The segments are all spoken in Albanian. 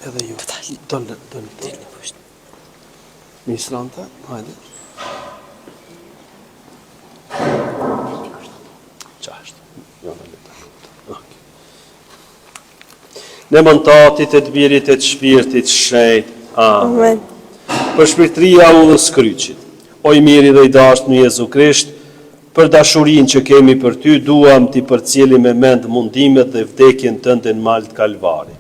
Edhe ju. Dollë. Ministranta, hajde. Qashtë. Në mëntatit e të birit e të shpirtit shejt. Amen. Për shpirtria udhës kryqit. O i miri dhe i dashur në Jezu Krisht, për dashurin që kemi për ty, duam t'i përcjeli me mend mundimet dhe vdekjen tënde në mal të Kalvarit.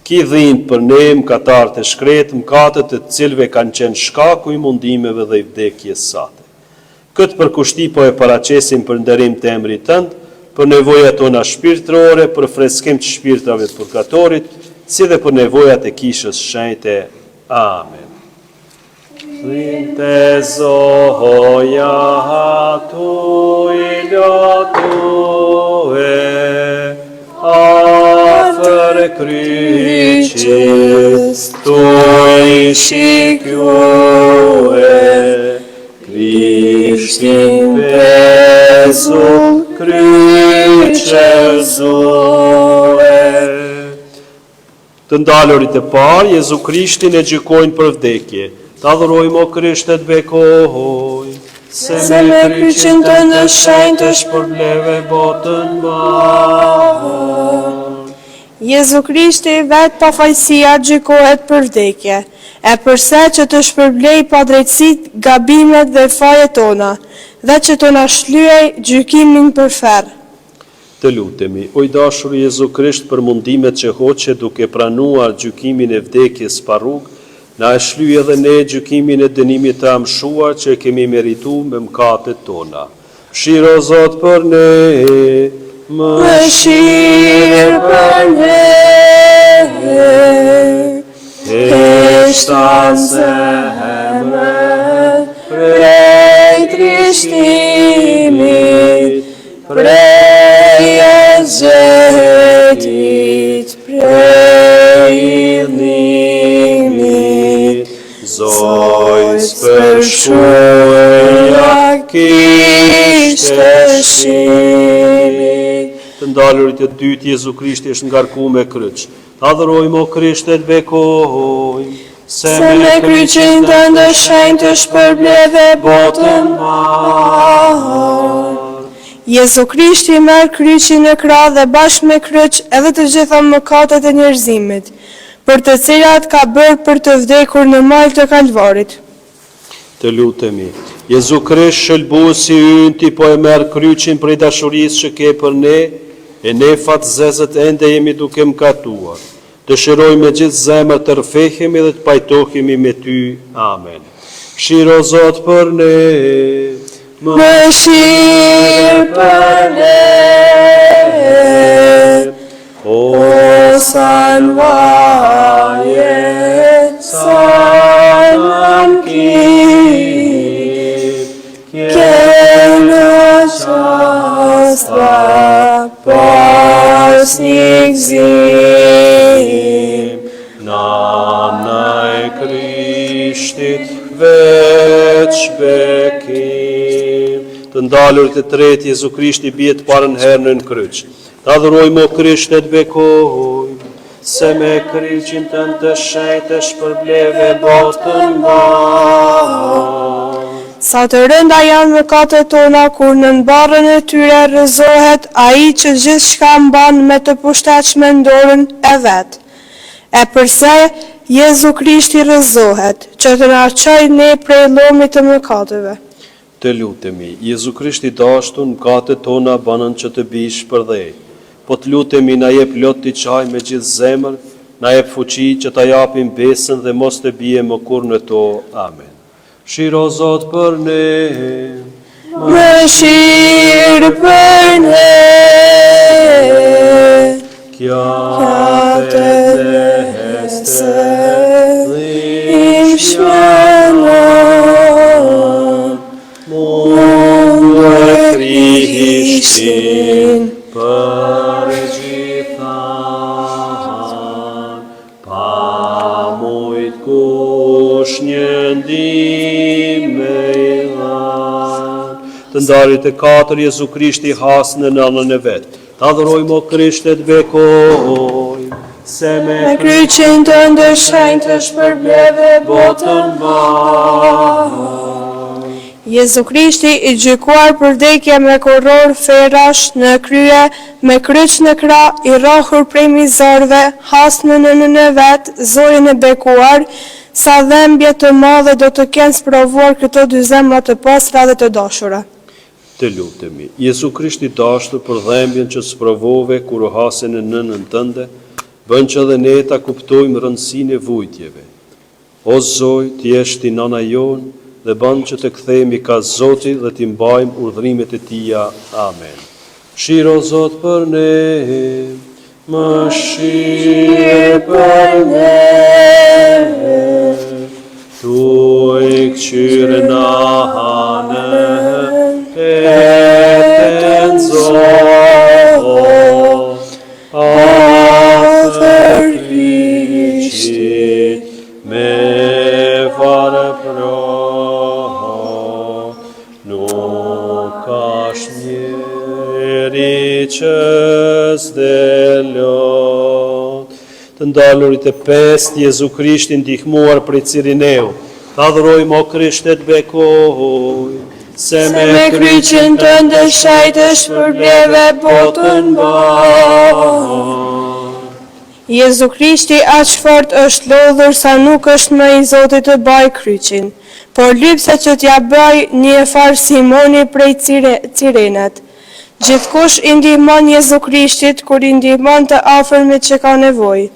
Ki dhind për ne, mkatarët e shkret, mkatët e cilve kanë qenë shkaku i mundimeve dhe i vdekjes sate. Këtë përkushti po e paraqesim për nderim të emrit tënd, për nevojat tona shpirtërore, për freskim të shpirtrave të purgatorit, si dhe për nevojat e kishës shenjte. Amen. Dhinte zoja tu ilotue, afër kryqis tu shikjue, Krishtin pesull kryqëzue. Të ndalurit e parë, Jezu Krishtin e gjykojnë për vdekje. Ta adhurojmë o Krisht e të bekoj, se me kryqin të ndëshajnë të shpërbleve botën mahon. Jezu Krishti vetë pa fajësia gjykohet për vdekje, e përse që të shpërblej pa drejtësit, gabimet dhe fajet tona, dhe që të na shlyej gjykimin për ferë. Të lutemi, o i dashur Jezu Krisht, për mundimet që hoqe duke pranuar gjykimin e vdekjes pa rrugë, na e shlyej edhe ne gjykimin e dënimit të amshuar që e kemi meritu me mkatet tona. Mëshiro Zot për ne, mëshirë për ne, heshtan zemrën prej trishtimit, prej zxetit, prej idhnimit, Zojës për shuja kishte shimit. Të ndalurit e dytë, Jezu Krishti është ngarku me kryq. Ta adhurojmë o Krisht e të bekojmë, se me kryqin të ndëshajnë të shpërbleve botën mahon. Jezu Krishti merr kryqin e krah dhe bashkë me kryq edhe të gjitha mëkatet e njerëzimit, për të cilat ka bërë për të vdekur në mal të Kalvarit. Të lutemi, Jezu Krisht shëlbuesi ynë, ti po e merr kryqin prej dashurisë që ke për ne, e ne fatzezët ende jemi duke mëkatuar. Dëshiroj me gjithë zemër të rrëfehemi dhe të pajtohemi me ty. Amen. Mëshiro Zot për ne, mëshirë për ne, o sa nuajet, sa nënkim, kene qastra pas një gzim, namna e Krishtit veç bekim. Të ndalurit e tretë, Jezu Krishti bie të parën herë në kryq. Ta adhurojmë o Krisht e të bekojmë, se me kryqin tënd të shenjtë e shpërbleve botën mahon. Sa të rënda janë mëkatet tona, kur në barrën e tyre rrëzohet ai që gjithçka mban me të poshtatshme në dorën e vet. E përse Jezu Krishti rrëzohet, që të na çojë ne prej llomit të mëkateve. Të lutemi, Jezu Krishti dashur, mëkatet tona banën që të bish përdhej. Po të lutemi, na jep lot t'i qaj me gjithë zemër, na jep fuqi që ta japim besën dhe mos të bie më kur në to. Amen. Mëshiro Zot për ne, mëshirë për ne, kjate dhe heste, dhim shmenon, mundu e Krishtin, për gjithan, pa mujt kush një ndime i dhan. Të ndarit e katër, Jezu Krishti has në nënën e vetë. Ta adhurojmë o Krisht e të bekojmë, se me kryqin të ndëshajnë të shpërbleve botën mbarë. Jezu Krishti i gjykuar për vdekje me korror ferash në krye, me kryq në krah, i rrohur prej mizorëve, has në nënën e vet, zorin e bekuar, sa dhembje të madhe do të kenë sprovuar këto dy zemra të pastra dhe të dashura. Të lutemi, Jezu Krishti dashur për dhembjen që sprovove kur u hase në nënën tënde, bën që dhe ne ta kuptojmë rëndësinë e vujtjeve. O Zoj, ti je ti nana jon dhe bën që të kthehemi ka Zoti dhe ti mbajmë urdhrimet e tija. Amen. Shiro Zot për ne, mëshirë për ne, tu i këqyrë na hanë, e të nxorë, atër Krishtit me farë pro, nuk ashtë njeri që s'delot. Të ndalurit e pest, Jezu Krishti ndihmuar prej Cirineu, ta adhurojmë o Krishtet bekoj, se me kryqin të ndëshaj të shpërbleve botën mbarë. Jezu Krishti aq fort është lodhur sa nuk është më i Zotit të baj kryqin, por lypse që t'ja bëj një farë Simoni prej Cirenet. Gjithkush i ndihmon Jezu Krishtit kur i ndihmon të afërmit që ka nevojë.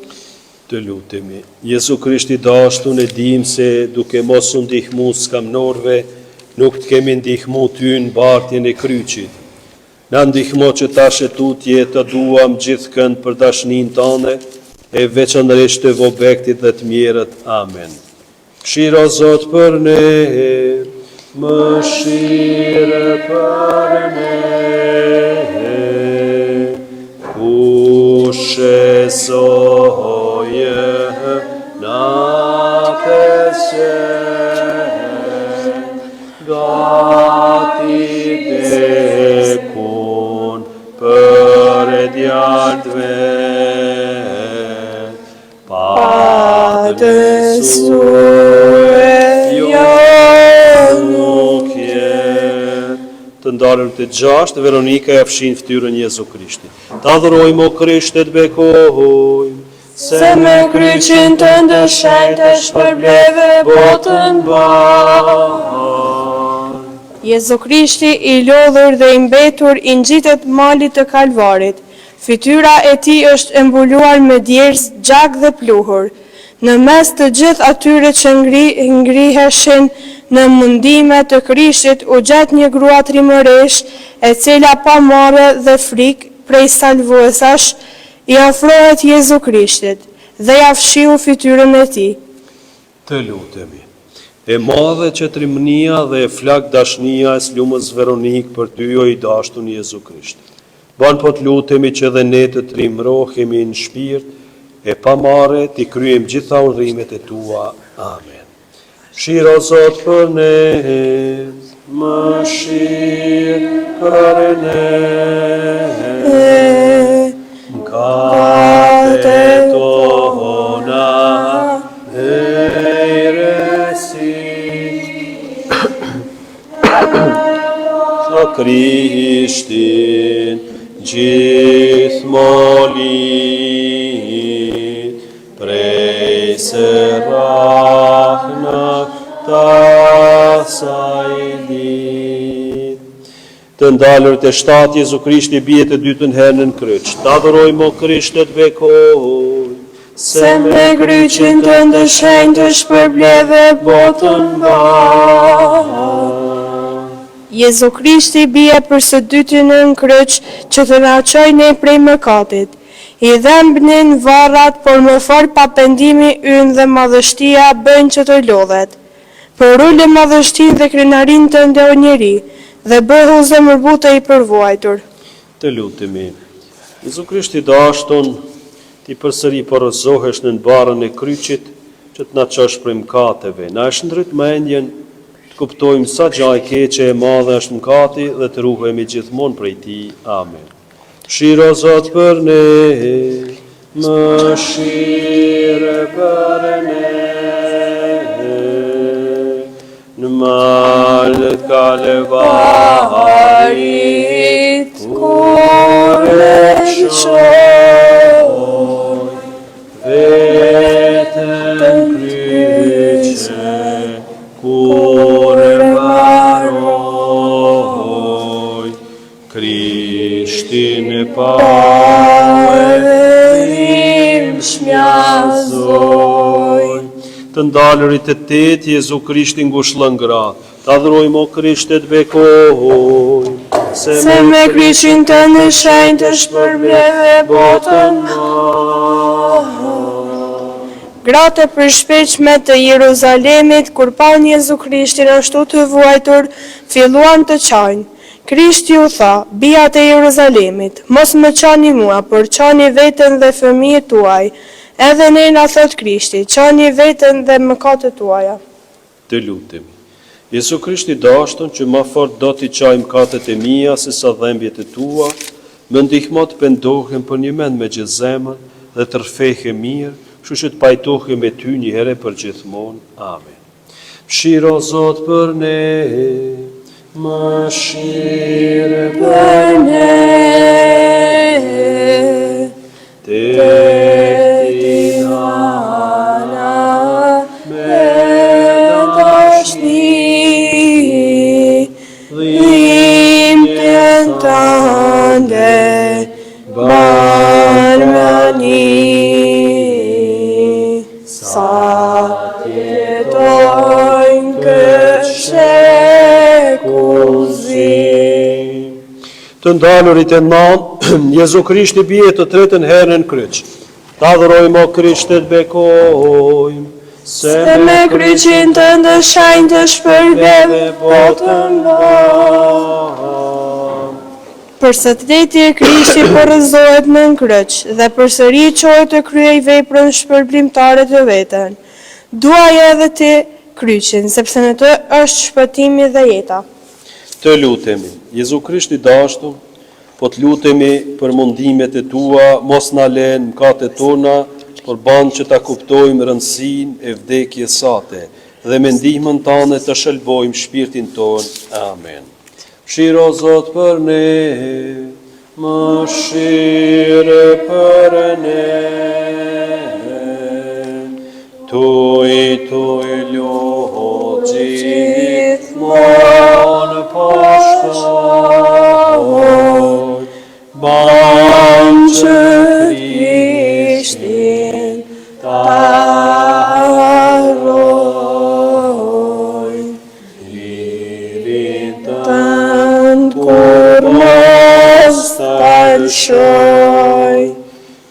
Të lutemi, Jezu Krishti dashur, ne dim se duke mos u ndihmu skamnorve, nuk të kemi ndihmu ty në bartjen e kryqit. Na ndihmo që tash e tutje të duam gjithkënd për dashnin tënde, e veçanërisht të vobektit dhe të mjerët. Amen. Shiro Zot për ne, mëshirë për ne, kush e zoje na peshe, gati dekun për e djardve, të ndarën të gjashtë, Veronika e fshin ftyrën Jezu Krishti. Ta adhurojmë o Krishtet bekojmë, se me kryqin të ndëshajnë të shpërbleve botën mbarë. Jezu Krishti i lodhur dhe i mbetur i ngjitet malit të Kalvarit. Fytyra e tij është e mbuluar me djerz, gjak dhe pluhur. Në mes të gjithë atyre që ngriheshin në mundime të Krishtit u gjet një grua trimëresh, e cila pa marrë dhe frikë prej salvuesash, i afrohet Jezu Krishtit dhe ja fshiu fytyrën e tij. Të lutemi. E madhe qetrimënia dhe e flak dashnia e slumës Veronik për ty o i dashur Jezu Krisht. Ban po të lutemi që dhe ne të trimrohemi në shpirt, e pa marrë t'i kryem gjitha urdhrimet e tua. Amen. Shiro Zot për ne, mëshirë për ne, mkate tona heresi, sa Krishtin gjithë molit, prej se rahna ta sajlit. Të ndalur të shtatë, Jezu Krishti bie të dytën herë në kryq. Ta adhurojmë o Krishtet bekoj, se me kryqin të ndëshajnë të shpërbleve botën mbarë. Jezu Krishti bie për së dyti në kryq që të na çojë ne prej mëkatit. I dhembnin varrat, por më fort pa pendimi ynë dhe madhështia bëjnë që të lodhet. Për ule madhështinë dhe krenarin të ndë o njeri, dhe bëhu zemërbute i përvojtur. Të lutemi. Jezu Krishti dashton, ti përsëri porëzohesh në barën e kryqit që të na çosh prej mëkateve. Na shndryt mendjen të kuptojmë sa gjë e keqe e madhe është mëkati dhe të ruhemi gjithmonë prej tij. Amen. Shiro Zot për ne, mëshirë për ne, në malë Kalvarit, kur e qoj, vetën kryqe, kur mbaroj, Krishtin paverim shmjazoj. Të ndalërit e tetë, Jezu Krishtin ngushëllën gratë, të adhurojmë o Krishtet bekoj, Se me kryqin të në shenjë të shpërbleve botën Gratë e përshpeshme të Jeruzalemit, kur pan Jezu Krishtin ashtu të vuajtur, filluan të qajnë. Krishti u tha, bijat e Jeruzalemit, mos më qani mua, por qani veten dhe fëmijët tuaj. Edhe ne na thot Krishti, qani veten dhe mëkatet tuaja. Të lutemi. Jezu Krishti dashton që ma fort do t'i qaj mëkatet e mia se sa dhembjet e tua, më ndihmo të pendohem për një mend me gjithë zemër dhe të rfehe mirë, kështu që të pajtohem me ty një herë për gjithmonë. Amen. Mëshiro Zot për ne, mëshirë për ne, te tinana me dashni, dhimbjen tënde barmani, sa tjetojnë këtë shekullzi. Të ndalurit e madh, Jezu Krishti bie të tretën herë në kryq. Ta adhurojmë o Krishtet bekojmë, se me kryqin të ndëshajnë të shpërbleve botën madh. Për së treti e Krishti porrëzohet në kryq dhe përsëri qohet të kryej veprën shpërblimtare të veten. Duaj edhe ti kryqin, sepse në të është shpëtimi dhe jeta. Të lutemi, Jezu Krishti dashur, po të lutemi për mundimet e tua, mos na lënë mëkatet tona, por ban që ta kuptojmë rëndësinë e vdekjes sate dhe me ndihmën tënde të shëlbojmë shpirtin ton. Amen. Mëshiro Zot për ne, mëshirë për ne, tuj lot gjithmonë poshtoj, ban që Krishtin ta adhuroj, lirin tënd kur mos ta lëshoj.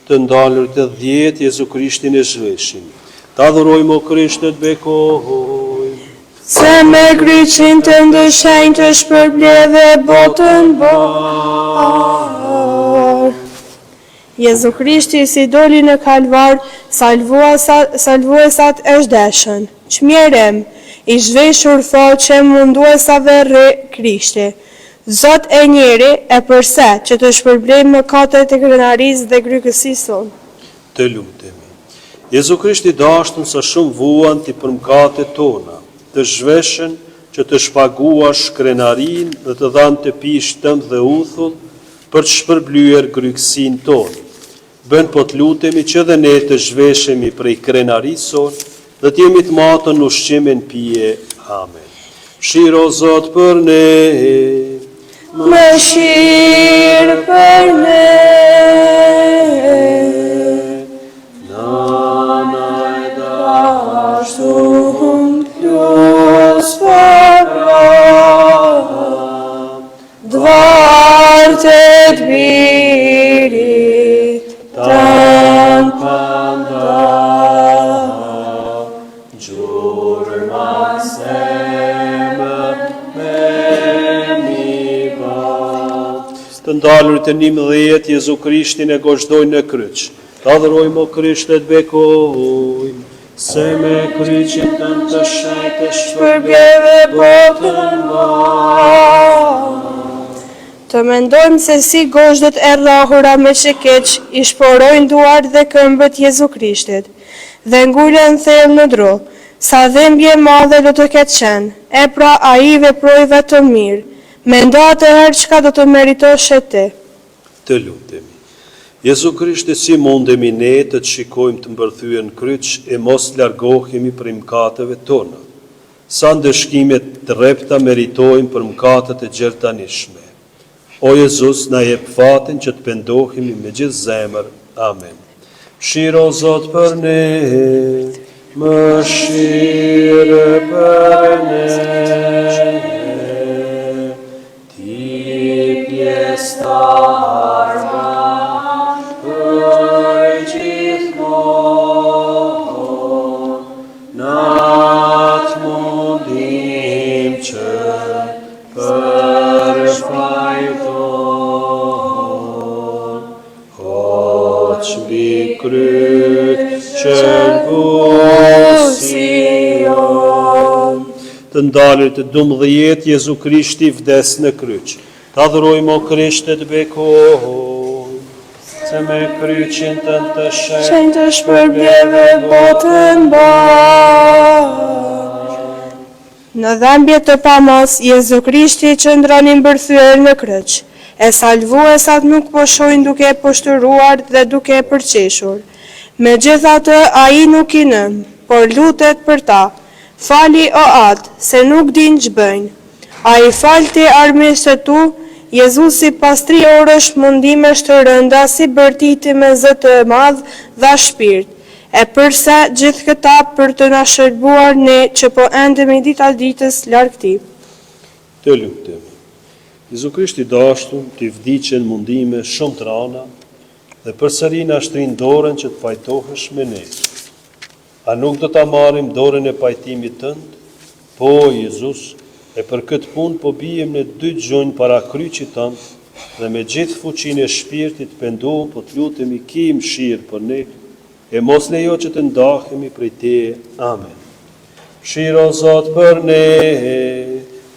Të ndalur të 10 Jezu Krishtin e zhveshim. Ta adhurojmë o Krishtet bekoj, se me kryqin të ndëshajnë të shpërbleve botën bërë. Jezu Krishti si doli në kalvar, salvuesat e shdeshën. Çmjerem, i zhveshur faqe munduesave rre Krishti. Zot e njeri e përse që të shpërblej mëkatet e krenarisë dhe grykësisë sonë. Të lutemi. Jezu Krishti dashtën sa shumë vuan ti për mëkatet tona, të zhveshën që të shpaguash krenarin dhe të dhanë të pish tënd dhe uthull për të shpërblyer grykësinë tonë. Bën po të lutemi që dhe ne të zhveshemi prej krenarisë sonë dhe të jemi të matën në ushqimin pije. Amen. Mëshiro Zot për ne, mëshirë për ne, nana e dashur plus faram, dvartet birit, tan panda, gjurma semër me miva. Të ndalurit e 11 Jezu Krishtin e gozhdojnë në kryq. Ta adhurojmë o Krishtet bekojmë, se me kryqin tënd të shenjtë të shpërbleve botën madh. Të mendojmë se si gozhdët e rrahura me shekeq i shporojnë duart dhe këmbët Jezu Krishtit dhe ngulën thellë në dro, sa dhembje madhe do të ketë qenë, e pra a i veproj vetëm mirë, mendo atëherë çka do të meritosh e ti. Të lutemi. Jezu Krishti, si mundemi ne të shikojmë të mbërthyer në kryq e mos largohemi për mëkateve tona. Sa ndëshkimet të repta meritojmë për mëkatet e gjertanishme. O Jezus, na jep fatin që të pendohemi me gjithë zemër. Amen. Mëshiro Zot për ne, mëshirë për ne, ti pjestar për gjithmonë, natë mundim që për fajton, hoq mbi kryqën busion. Të ndalit të 12 Jezu Krishti vdes në kryq. Ta adhurojmë o Krishte të bekoj, se me kryqin të shenjtë Të shpërbleve botën bashkë. Në dhembje të pamos, Jezu Krishti qëndroni mbërthyer në kryq. E salvuesat nuk po shojnë duke e poshtëruar dhe duke e përqeshur. Megjithatë, ai nuk i nëm, por lutet për ta. Fali o atë, se nuk din ç'bëjnë. Ai falti armiqtë tu, Jezusi pas 3 orësh mundimesh të rënda si bërtiti me zë të madh dha shpirt. E përse gjithë këta për të na shërbuar ne që po endemi dita ditës larg tij. Të lutemi. Jezu Krishti dashur, t'i vdiqen mundime shumë të rana dhe përsëri na shtrin dorën që të pajtohesh me ne. A nuk do ta marrim dorën e pajtimit tënd? Po, Jezus, e për këtë punë po bijem në 2 gjunjë para kryqit tënd dhe me gjithë fuqinë e shpirtit pendohem po të lutemi ki mëshirë për ne e mos lejo që të ndahemi prej teje. Amen. Mëshiro Zot për ne,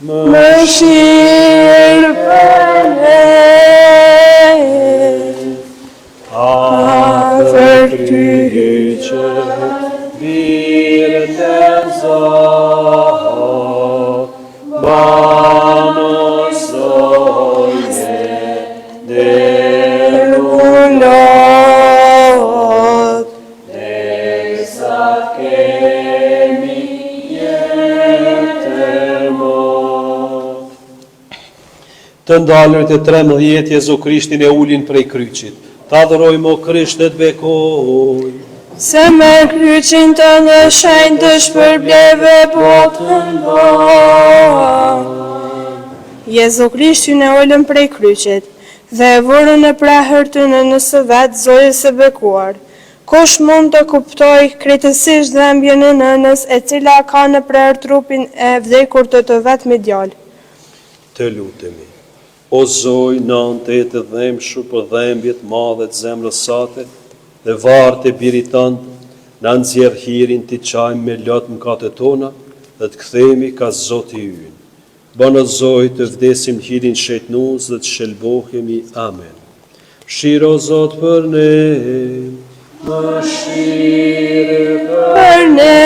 Mëshirë për ne, afër ty që birën e Zot, banosojme dhe ullot, sa kemi jetë mot. Të ndalërit e 13 Jezu Krishtin e ulin prej kryqit. Ta adhurojmë o Krishte të bekoj, se me kryqin të në shenjtë të shpërbleve botën bashkë. Jezu Krishti ne ulën prej kryqit dhe e vorën në prahër të nënës së vet, zojës së bekuar. Kush mund të kuptoj krejtësisht dhembjen e nënës e cila ka në prerë trupin e vdekur të vetmi djalë. të lutemi. O Zoj, nëntë e të dhemshu për dhembjet madhe të zemrës sate dhe varë të birit tënd, në nxjerr hirin të qajmë me lot mëkatet tona dhe të kthehemi ka Zoti ynë. Bënë Zoj të vdesim hirin shetnus dhe të shelbohemi. Amen. Mëshiro Zot për ne, mëshirë Për ne,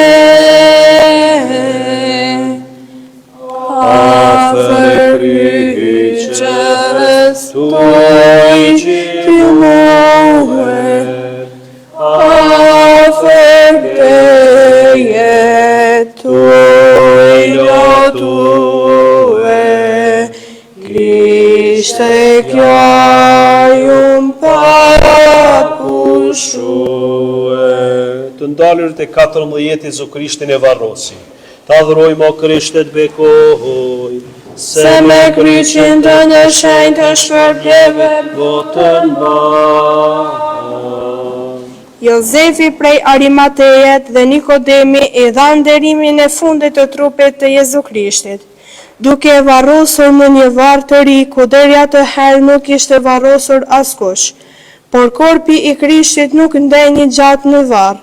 afër kryqës tuaj gjimohet, afër teje tuaj lotue, Krishte kjajum parakushue. Të ndalërit e 14 Jezu Krishtin e varrosi. Ta adhurojmë o Krishte të bekoj, Se me kryqin të në shenjtë të shpërbleve botën bashkë. Jozefi prej Arimatejet dhe Nikodemi i dhanë nderimin e fundit të trupit të Jezu Krishtit, duke e varrosur në një varr të ri ku deri atëherë nuk ishte varrosur askush. Por korpi i Krishtit nuk ndeni gjatë në varr,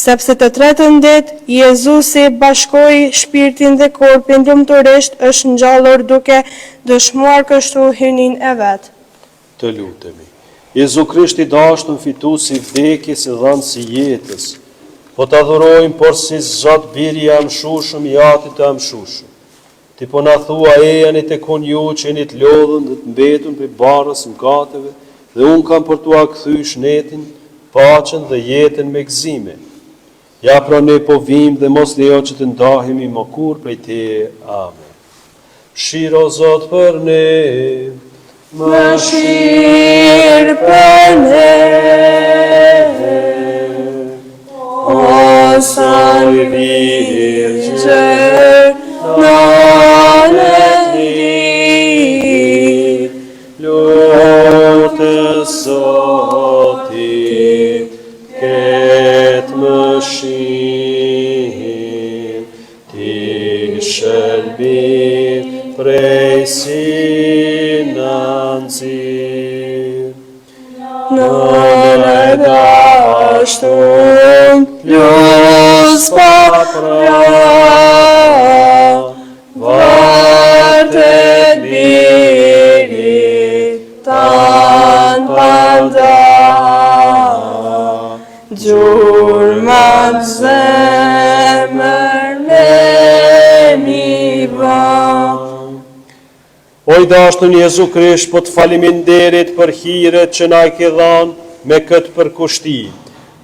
Sepse të tretën ditë, Jezusi bashkoi shpirtin dhe korpin lumturisht është ngjallur duke dëshmuar kështu hynin e vet. Të lutemi. Jezu Krisht i dashur fituesi i vdekjes e dhënësi i jetës, po të adhurojmë por si Zot biri i amshushëm i atit të amshushëm. Ti po na thua ejani të kon ju që jeni të lodhën dhe të mbetun për barës mëkateve, dhe unë kam për t'ua kthy shnetin, paqen dhe jetën me gëzime. Ja pra ne po vim dhe mos lejo që të ndahemi më kur prej teje. Amen. Shiro Zot për ne, Mëshirë për ne, o sa i Virgë, nënët di, lutë Zotit, ketë mëshirë, ti shërbim prej sinanëzir. Nënë e dashtun, plus pa pra, vartet birit tan panda, gjurmat zemër me mi ban. O i dashtun Jezu Krisht, po të faliminderit për hiret që na i ke dhanë me këtë përkushti.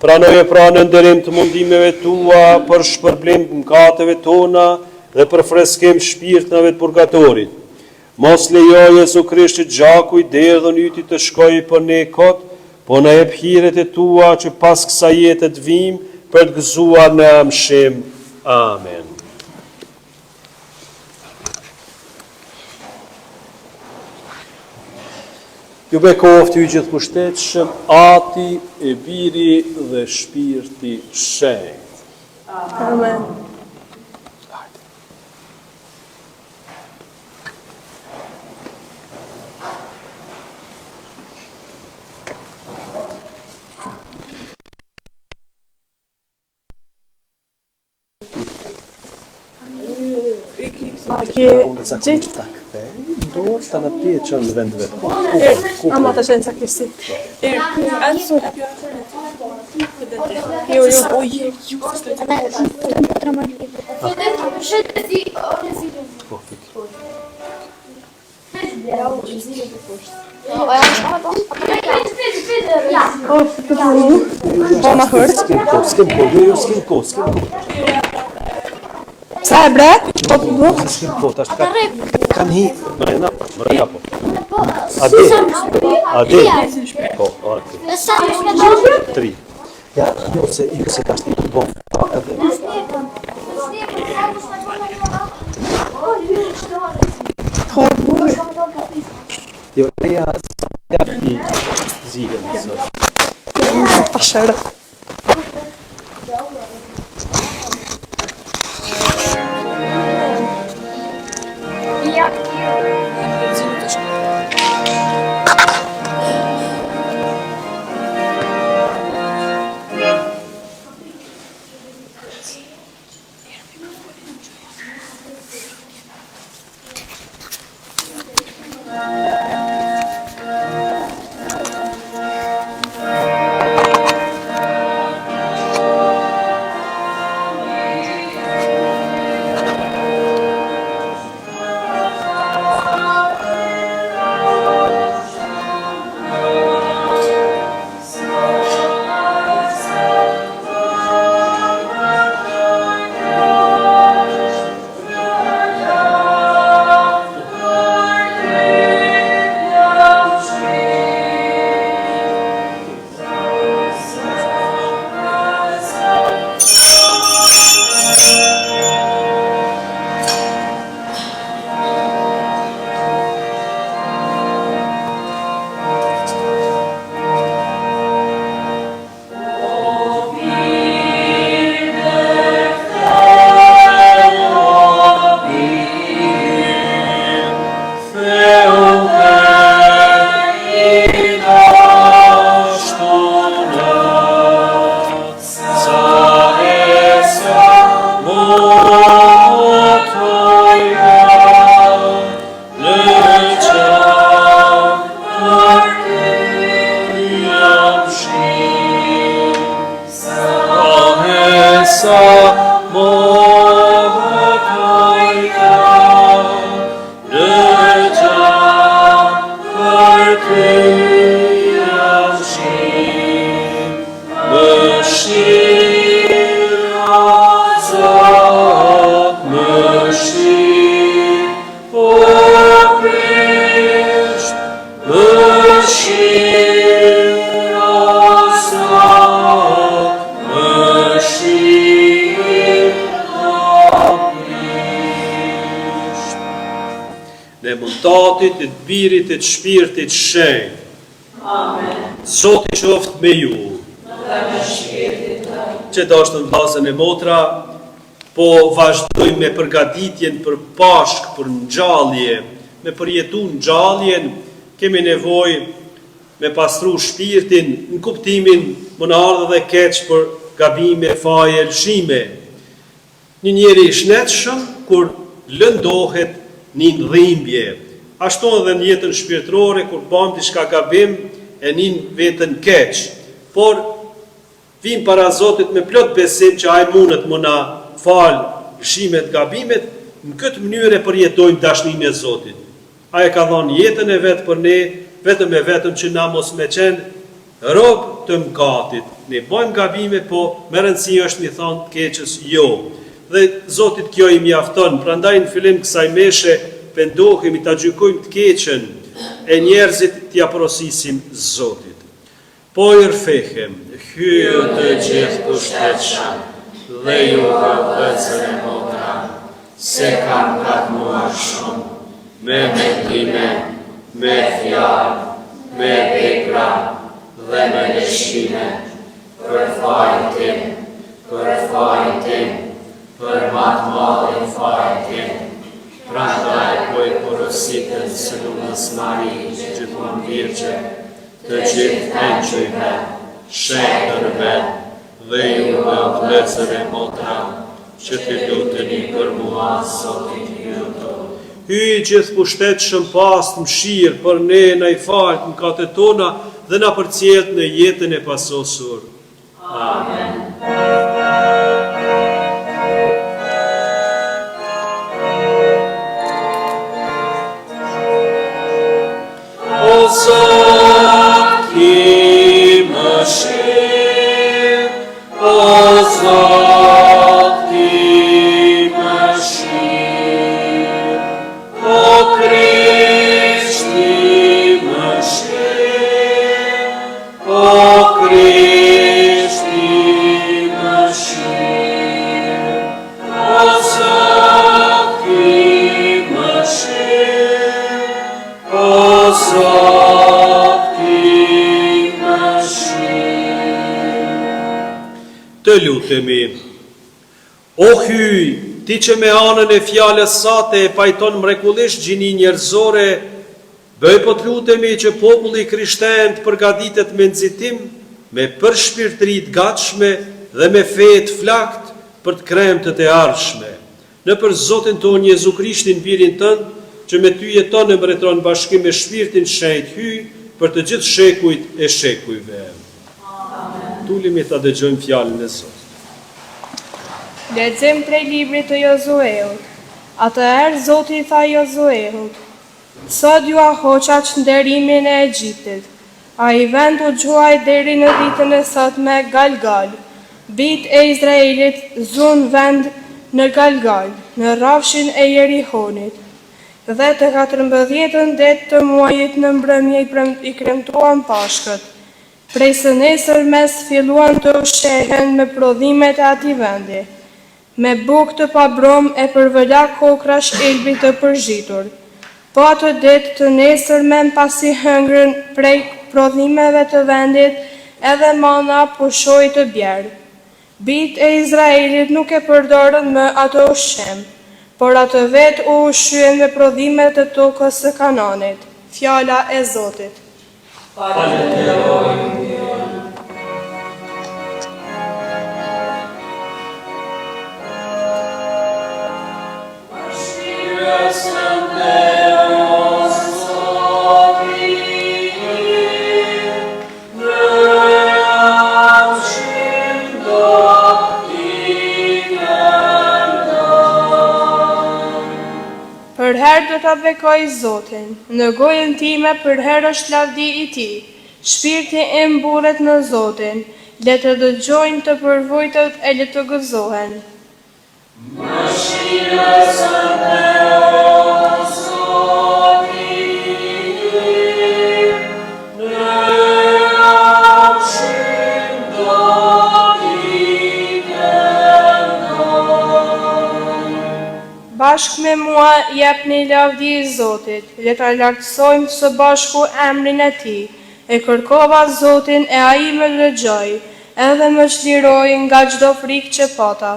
Pranoje pra në nderim të mundimeve tua për shpërblim të mëkateve tona dhe për freskim shpirtnave të purgatorit. Mos lejo Jezu Krisht gjaku i derdhën yti të shkojë për ne kot, po na jep hiret e tua që pas kësaj jete të vim për të gëzuar në amshim. Amen. Ju bekoftë ju gjithë pushtetshëm, Ati e Biri dhe Shpirti Shenjtë. Amen. Do sta në pje që në vend vetë. Ama të shenë sakristi. Jo, po ma hërë. S'kem ko. Sa e bre? S'kem ko, tash kanë hi. Mërena po. Ade. Po, okay. 3. Ja, jo se i se tash ti po. Jo, ja ti zihen sot. Pasherë. dhe mundtatit, të Birit, të Shpirtit Shenjtë. Amen. Zoti qoftë me ju. Dhe me shpirtin tënd. Që dashur vllazën e motra, po vazhdojmë me përgatitjen për Pashk, për ngjallje, me përjetu ngjalljen, kemi nevojë me pastru shpirtin në kuptimin më në ardhë dhe keq për gabime, faje, lëshime. Një njeri i shnetshëm kur lëndohet një dhimbje. Ashtu edhe në jetën shpirtërore kur bëm diçka gabim e nin veten keq. Por vim para Zotit me plot besim që ai mundet më na fal lëshimet, gabimet, në këtë mënyrë përjetojmë dashninë e Zotit. Ai ka dhënë jetën e vet për ne, vetëm e vetëm që na mos me qenë rob të mëkatit. Ne bëjmë gabime, po me rëndësi është mi thonë të keqës jo. Dhe Zotit kjo i mjafton, prandaj në fillim kësaj meshe pendohemi ta gjykojmë të keqen e njerëzit t'ia porosisim Zotit. Po i rfehem, hyë të gjithë pushtetshëm, dhe ju vëllezër e motra, se kam gabnuar shumë, me mendime, me fjalë, me vepra dhe me lëshime, për fajin tim, për më të madhin fajin tim. Prandaj po i porositën së Lumës Mari, gjithmonë Virgje, të gjithë engjëjve, shenjtërve dhe ju vëllezër e motra, që të luteni për mua Zotin hyjto. Hyj gjithë pushtetshëm pas mëshirë për ne na i falt mëkatet tona dhe na përcjell në jetën e pasosur. Amen. O Zot, ki më shir, o Zot, ki më shir, o Krisht, ki më shir, o Krisht, ki më shir, o Zot, ki më shir, o Zot, ki më shir. Të lutemi. O hyj, ti që me anën e fjalës sate e pajton mrekullisht gjini njerëzore, bëj po të lutemi që populli krishterë të përgatitet me nxitim, me përshpirtëri të gatshme dhe me fe të flakt për të kremtët e ardhshme. Në për Zotin tonë Jezu Krishtin, birin tënd, që me ty jeton e mbretëron bashkim me Shpirtin Shenjtë, hyj për të gjithë shekujt e shekujve. Tulimi ta dëgjojmë fjalën e Zotit. Lexim prej librit të Josueut. Atëherë Zoti tha Josueut: Sot ju ahoqat nderimin e Egjiptit. Ai vend u gjuaj deri në ditën e sotme Galgal. Bijtë e Izraelit zun vend në Galgal, në rrafshin e Jerihonit. Dhe të 14 ditë të muajit në mbrëmje i kremtuan Pashkët. Prej së nesër mes filluan të ushqehen me prodhimet e atij vendi, me bukë të pabrom e përvëla kokra shkelbi të përzhitur. Po atë ditë të nesërmen pasi hëngrën prej prodhimeve të vendit, edhe mana pushoi të bjerë. Bijtë e Izraelit nuk e përdorën më ato ushqim, por atë vetë u ushqyen me prodhimet të tokës së Kananit. Fjala e Zotit. Falenderojmë. Për herë do ta bekoj Zotin, në gojën time për herë është lavdi i tij. Shpirti im mbullet në Zotin, le të dëgjojnë të përvojtët e le të gëzohen. Bashkë me mua jepni lavdi i Zotit, le ta lartësojmë së bashku emrin e Tij. E kërkova Zotin e ai më dëgjoi, edhe më çliroi nga çdo frikë që pata.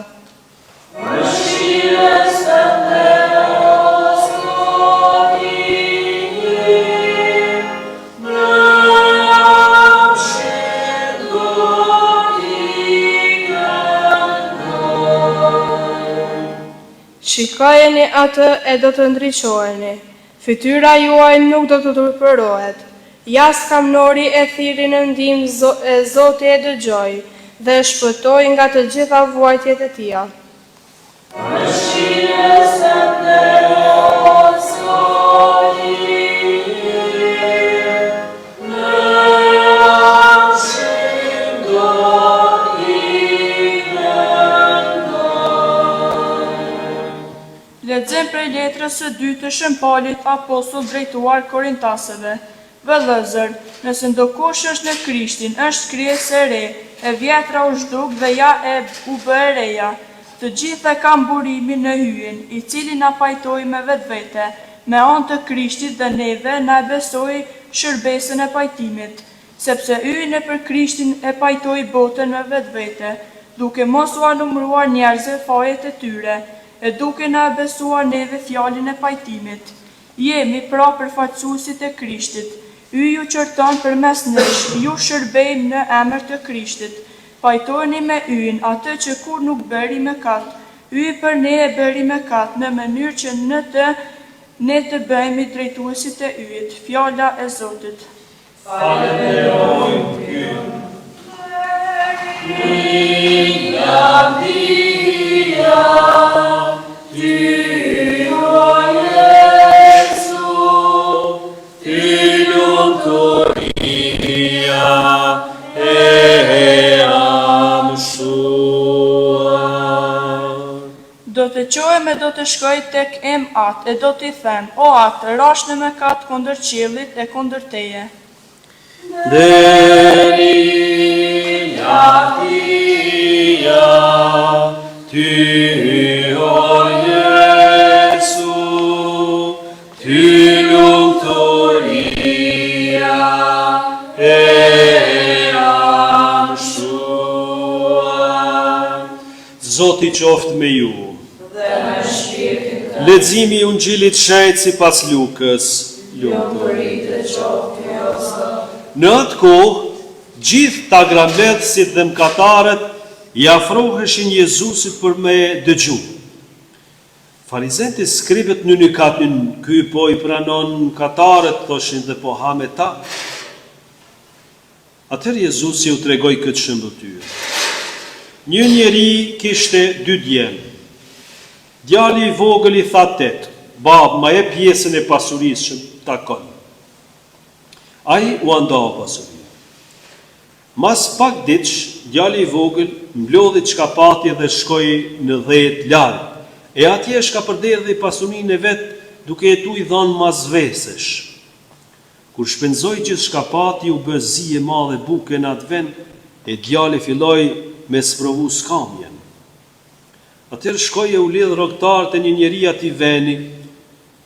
Shikojeni atë e do të ndriçoheni. Fytyra juaj nuk do të turpërohet. Jas kamnori e thiri në ndihmë e Zoti e dëgjoi dhe e shpëtoi nga të gjitha vuajtjet e tija. Lexojmë prej letrës së dytë të Shën Paulit apostull drejtuar Korintasëve. Vëllezër, nëse ndokush është në Krishtin, është krijesë e re, e vjetra u zhduk dhe ja e u bë e reja. Të gjitha kanë burimin në hyjen, i cili na pajtoi me vetvete, me anë të Krishtit dhe neve na besoi shërbesën e pajtimit, sepse hyjin e për Krishtin e pajtoi botën me vetvete, duke mos u numëruar njerëzve fajet e tyre, e duke na besuar neve fjalën e pajtimit. Jemi pra përfaqësuesit e Krishtit. Ju qërton përmes nesh, ju shërbejmë në emër të Krishtit. Pajtoni me yjin atë që kur nuk bëri mëkat. Yji për ne e bëri mëkat në mënyrë që ne të bëhemi drejtuesit e yjit. Fjala e Zotit. Falenderojmë Ty. Do të qohem e do të shkoj tek atë, e do t'i them, o atë, rash në mëkat kundër qiellit e kundër teje. Deri lavdia, Ty o Jesu, Ty lumturia e amshuar. Zoti qoftë me ju. Leximi i Ungjillit shenjtë sipas Lukës. Në atë kohë, gjithë ta grambledhësit dhe mëkatarët i afroheshin Jezusit për me dëgju. Farizejt e skribët në katin, ky po i pranon mëkatarët, thoshin dhe po ha me ta. Atëherë Jezusi u tregoi këtë shëmbëtyrë. Një njeri kishte 2 djemë. Djali i vogël i tha tet, bab, ma jep pjesën e pasurisë që takon. Ai u andau pasurisë. Mas pak ditësh, djali i vogël mblodhi çka pati dhe shkoi në dhet larg. E atje shka përderdhi pasurinë e vet, duke jetu i dhanë mazvesesh. Kur shpenzoi gjithë shka pati, u bë zi e madhe buke në atë vend, e djali filloi me sprovu skamjen. Atëherë shkoi e u lidh rrogtarët e një njeri ati veni,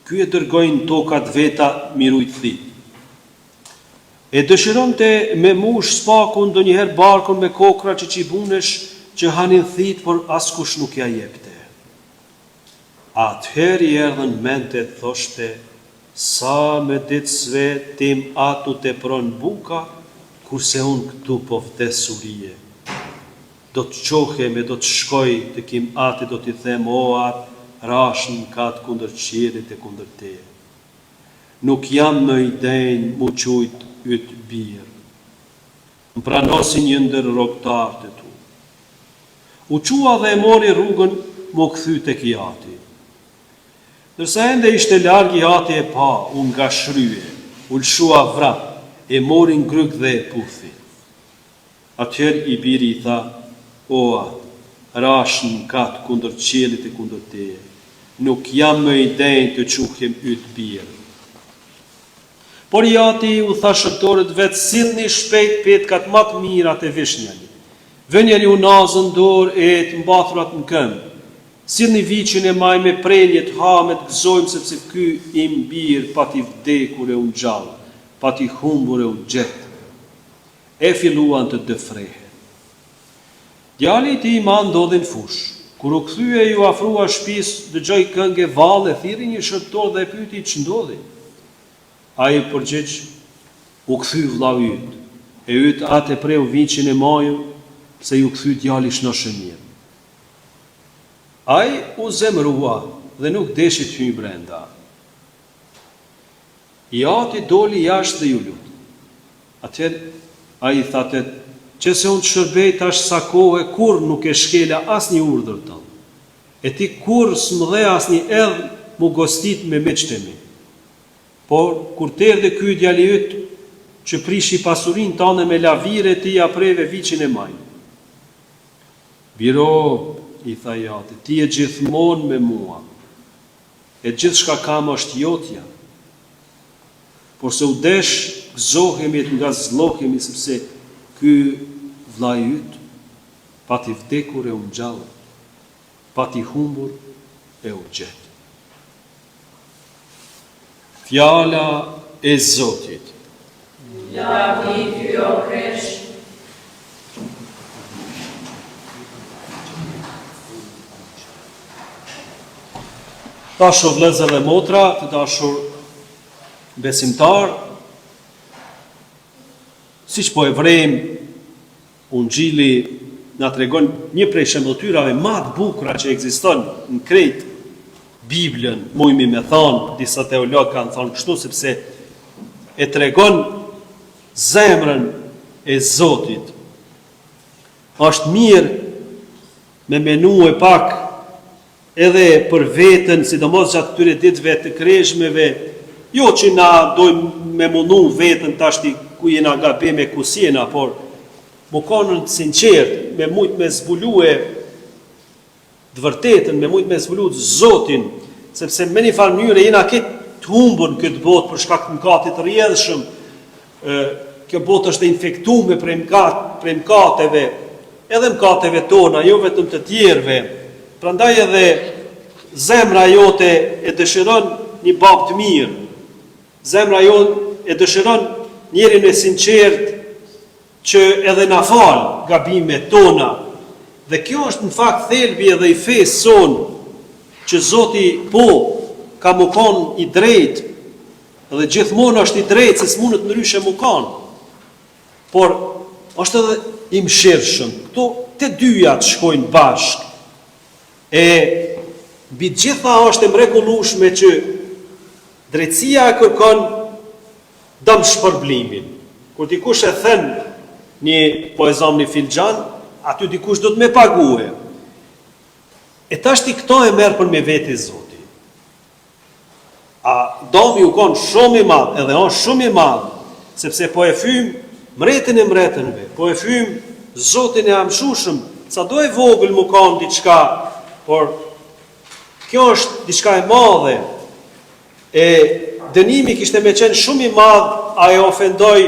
ky e dërgojnë tokat veta mirujt thit. E dëshironte me mush spakun ndonjëherë barkun me kokra që qibunesh që hanin thit, por askush nuk ja jepte. Atëherë i erdhën mente thoshte, sa me ditësve tim atu te pron buka, kurse unë këtu po vdesurie. Do të qohem e do të shkoj të kim ati, do t'i them, o atë, rashën katë kundër qiellit e kundër teje. Nuk jam më i denjë mu qujt ytë birë. Më pranosin një ndër rrogtarët e tu. U qua dhe e mori rrugën mu këthy tek i ati. Nërsa ende ishte larg i ati e pa, unë nga shryje, u lëshua vrat, e mori ngryk dhe e puthi. Atëherë i biri i tha, o atë, rashën katë kundër qiellit e kundër teje, nuk jam më i denjë të quhem ytë birë. Por i ati u tha shëptorët vetë, sillni shpejt petkat më të mirat e vishnjani. Vënjeri u nazën dorë e të mbathurat në këmbë. Sillni viçin e maj me prelje të hamet, gëzojmë sepse ky im bir pati vdekur e u ngjall, pati humbur e u gjet. E filluan të dëfrehe. Djali i tij ma ndodhi në fush. Kur u kthye ju afrua shtëpisë, dëgjoi këngë valle, thirrri një shërtor dhe e pyeti ç'ndodhi. Ai përgjigj, u kthy vllau yt. E yt atë preu viçin e majut, se ju kthy djali shnoshë mirë. Ai u zemrua dhe nuk deshi të hyjë brenda. I ati doli jashtë dhe ju lut. Atëherë ai i thatë, që se unë të shërbej tash sa kohë, kur nuk e shkela asnjë urdhër tënd. E ti kur s'më dhe asnjë edh mu gostit me miqtë e mi. Por kur t'erdhe ky djali yt që prishi pasurinë tënde me lavire, ti ja preve viçin e maj. Biro, i tha i ati, ti e gjithmonë me mua, e gjithë shka kam është jotja, por se u desh gëzohemi e nga zlohemi, sepse ky vllai yt pati vdekur e u ngjall, pati humbur e u gjet. Fjala e Zotit. Lavdi ty o Krisht. Dashur vëllezër dhe motra, të dashur besimtar, siç po e vrem, Ungjilli na tregon një prej shembulltyrave më të bukura që ekziston në krejt Biblën, mujmi me thonë, disa teologë kanë thonë kështu, sepse e tregon zemrën e Zotit. Është mirë me menue pak edhe për veten, sidomos gjatë këtyre ditëve të kreshmeve, jo që na dojmë me mundu veten tashti ku jena gabim e ku sjena, por mu konën sinqert, me mujt me zbulue të vërtetën, me mujt me zbulue të Zotin, sepse me një farë mënyrë jena këtë të humbur në këtë botë për shkak të mëkatit të rrjedhshëm. Kjo botë është e infektuar prej mëkateve, edhe mëkateve tona, jo vetëm të tjerëve. Prandaj edhe zemra jote e dëshiron një bab të mirë. Zemra jote e dëshiron njerin e sinqert që edhe na fal gabimet tona. Dhe kjo është në fakt thelbi edhe i fesë sonë, që Zoti po ka mu kon i drejtë, dhe gjithmonë është i drejtë, se s'munët ndryshe mu kon. Por është edhe i mëshirshëm. Këto të dyja të shkojnë bashkë. E mbi gjitha është e mrekullueshme që drejtësia e kërkon dëm shpërblimin. Kur dikush e thën një po e zam një filxhan, aty dikush do të me paguë. E tashti këto e merr për me veti Zoti. A domi u kon shumë i madh, edhe është shumë i madh, sepse po e fym mretin e mretenve, po e fym Zotin e amshushëm, sa do e vogël mu kon diçka. Por kjo është diçka e madhe. E dënimi kishte me qenë shumë i madh, a e ofendoi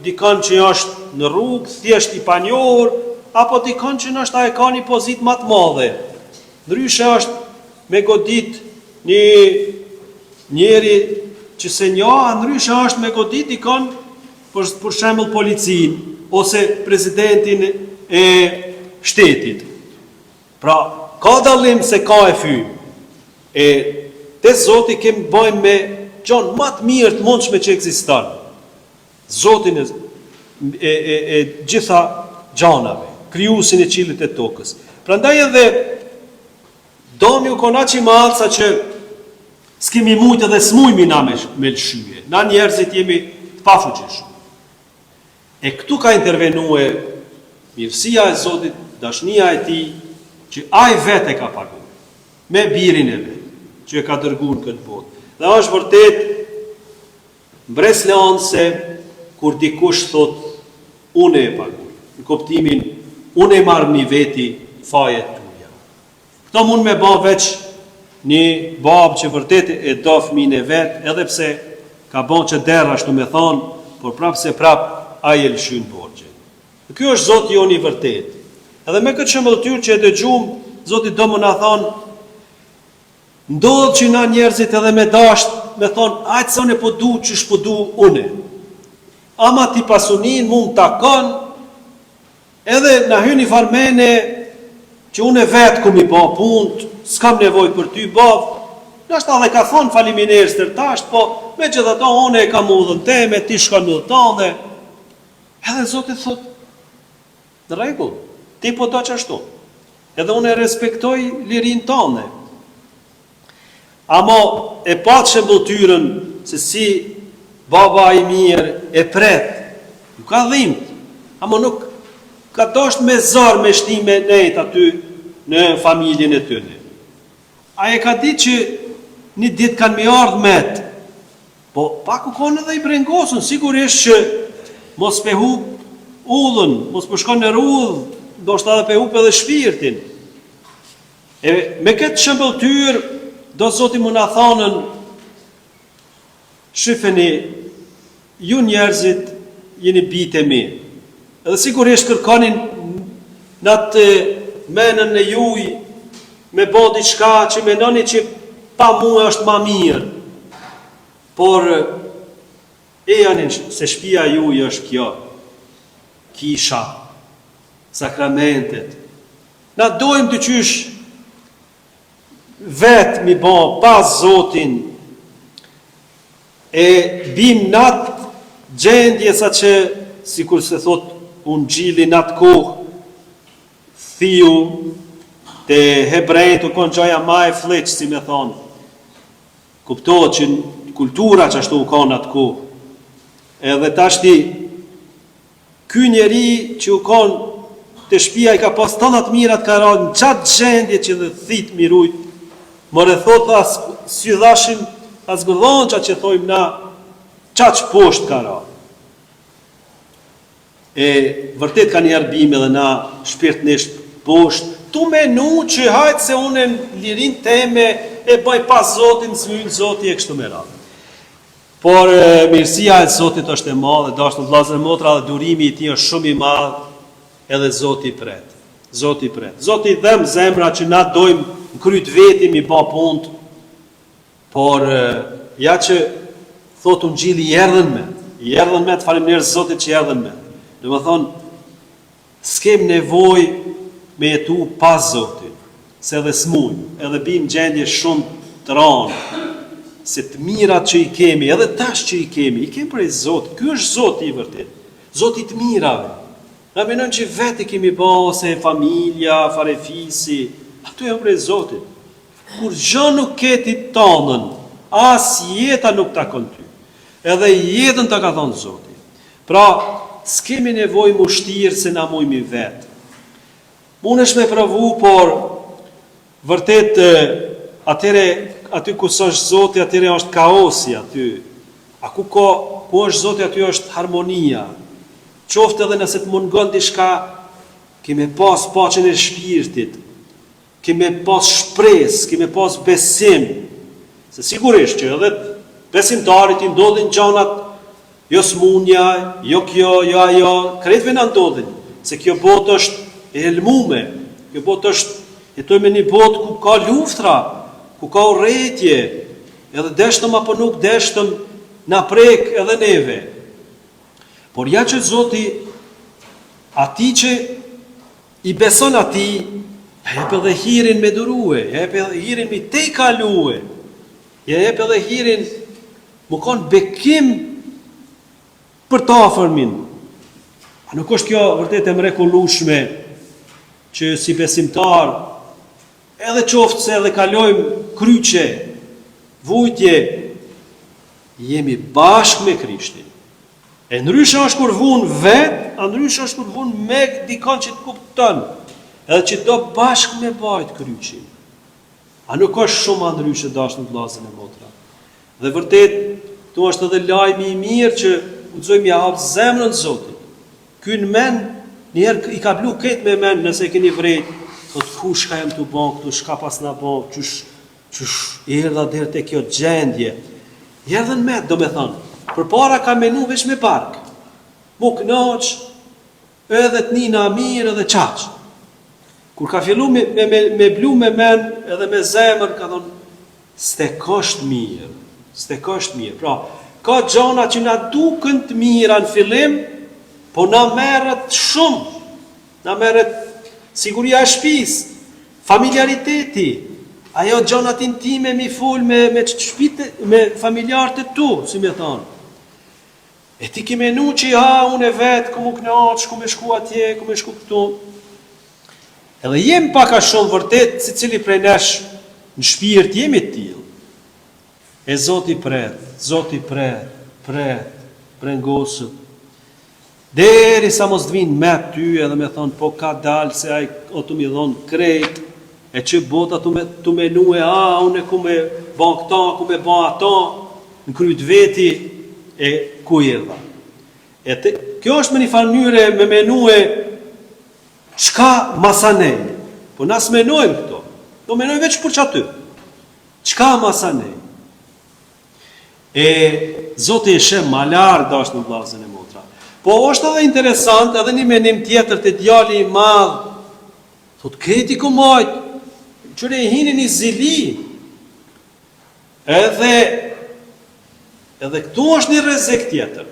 dikon që është në rrugë, thjesht i panjohur, apo dikon që nështë a e ka një pozitë më të madhe. Ndryshe është me godit një njeri që se njoh, ndryshe është me godit dikon për shembull policin ose presidentin e shtetit. Pra, ka dallim se ka e fymë. E te Zoti kemë bëjmë me gjonë më të mirë të mundshme që ekziston. Zotin e gjitha gjanave, krijuesin e qiellit e tokës. Prandaj edhe domi u kon aq i madh sa që s'kemi mujt edhe s'mujmi na me lëshyje. Na njerëzit jemi të pafuqishëm. E këtu ka intervenue mirësia e Zotit, dashnia e Tij, që ai vetë ka paguar me birin e vet, që e ka dërguar në këtë botë. Dhe është vërtet mbresleonse kur dikush thot unë e paguaj, në kuptimin unë e marr mi veti fajet tuaja. Këto mund me bë veç një babë që vërtet e do fëmin e vet, edhe pse ka bën që derë ashtu me thonë, por prapë se prapë ai e lëshyn borxhin. Ky është Zoti jon i vërtet. Edhe me këtë shembulltyr që e dëgjum, Zoti do më na thonë, Ndodhë që na njerëzit edhe me dasht, me thonë, ajtë sa une po du, që shpo du une. Ama ti pasunin mund të akon, edhe na hyni farmene, që une vetë ku mi ba punt, s'kam nevoj për ty bavë, nështë edhe ka thonë faliminers të rtasht, po me që dhe ta one e kam udhën teme, ti shkon udhën tane, edhe Zotit thot, në regull, ti po do që ashtu, edhe une respektoj lirin tane, amo e patë shembëltyrën se si baba i mirë e pret, nuk ka dhimt, amo nuk ka dosht me zarë me shtime nejt aty në familjen e tyne. A e ka di që një ditë kanë mi ardhë met, po pak u konë edhe i brengosën, sigurisht që mos pe hup udhën, mos përshkon në rudhë, do shtë edhe pe hup edhe shpirtin. E me këtë shembëltyr, do Zoti më na thanën, shifeni, ju njerëzit jeni bitë e mi, edhe sigurisht kërkonin në të menën e juj, me bo diçka që menoni që pa mua është ma mirë, por e janin se shtëpia juj është kjo, kisha, sakramentet. Na dojmë të qysh vetë mi ba pas Zotin, e bim natë gjendje sa që, si kur se thot, unë gjili natë kohë, thiu, të hebrejt u konë gjaja ma e fleqë, si me thonë, kuptohet që kultura që ashtu u konë atë kohë, edhe tashti, ky njeri që u konë të shpia i ka pas të natë mirat ka ra në qatë gjendje që dhe thitë mirujt, more thot si dhashim, as gëdhon që thojmë na, qatë poshtë ka ra. E vërtet ka një arbime dhe na shpirtnisht poshtë, tu menu që hajtë se unë në lirin teme e bëj pas Zotin, zvynë Zotin e kështu me radhë. Por mirësia e Zotit është e madhe, dashur vëllezër e motra, dhe durimi i tij është shumë i madh, edhe Zoti pret. Zoti pret. Zoti dhem zemra që na dojmë në kryt vetim i ba punt, por ja që thot unë gjili i erdhen me, të faleminderit Zotit që i erdhen me. Dhe më thonë, s'kem nevoj me jetu pas Zotit, se edhe s'mujnë, edhe bim gjendje shumë të ranë, se të mirat që i kemi, edhe tash që i kemi prej Zotit, ky është Zoti i vërtet, Zoti të mirave. Na menon që vetë kemi ba, ose familja, farefisi, ato janë prej Zotit. Kur gjë nuk keti tonën, as jeta nuk takon ty, edhe jetën ta ka thonë Zoti. Pra, s'kemi nevoj më shtirë se na mujmi vetë. Munesh me pravu, por vërtet aty ku është Zoti, atyre është kaosi aty. A ku është Zoti, aty është harmonia. Qoftë edhe nëse të mungon diçka, kemi pas paqen e shpirtit, kemi pas shpresë, kemi pas besim. Se sigurisht që edhe besimtarit i ndodhin gjanat, jo smunja, jo kjo, jo ajo, kretve në ndodhin, se kjo botë është e helmume, kjo botë është, jetojme një botë ku ka luftra, ku ka urrëtie, edhe deshtëm apo nuk deshtëm, na prek edhe neve. Por ja që Zoti, ati që i beson ati, jep edhe hirin me durue, jep edhe hirin me te kalue, jep edhe hirin më konë bekim për ta afërmin. A nuk është kjo vërtet e mrekullueshme që si besimtar, edhe qoftë se edhe kalojmë kryqe, vujtje, jemi bashkë me Krishtin. E ndryshe është kur vun vetë, a ndryshe është kur vun me dikon që të kupton, edhe që do bashkë me bajt kryqin. A nuk është shumë a ndryshe dashur në vllazën e motra. Dhe vërtet, tu është edhe lajmi i mirë që guxojmë ja hap zemrën Zotit. Ky në men, njëherë i ka blu këtë me men, nëse keni vrejt, thot kush ka jam të bon, këtu shka pas na bon, qysh erdha deri te kjo gjendje. Erdhën me, do me thonë, për para ka menu veç me bark, mu knaq, edhe të nina mirë edhe qaq. Kur ka fillu me blu me men, edhe me zemër, ka thonë, s'te kosht mirë. S'te kosht mirë. Pra, ka gjana që na duken të mira në fillim, po na merret shumë. Na merret siguria e shtëpisë, familjariteti, ajo gjanat intime mi fol me familjarët e tu, si me thonë. E ti ki menu që unë e vetë, ku mu knaq, ku me shku atje, ku me shku këtu. Edhe jem paka shumë vërtet, si cili prej nesh në shpirt jemi t'il. E Zoti prengosët. Deri sa mos d'vin me ty edhe me thonë, po ka dalë se aj o të mi dhonë krejt, e që bota të menu unë e ku me ban këta, ku me ban ata, në kryt veti, e ku i edha. Kjo është me një farnyre me menue qka masanej. Po nas menojmë këto. Do menojmë veç për që aty. Qka masanej. E Zoti e shem malar dash në vllazën e motra. Po është edhe interesant, edhe një menim tjetër të djali i madh. Thot kreti ku majt, qëre e hinin i zili. Edhe këtu është një rrezik tjetër.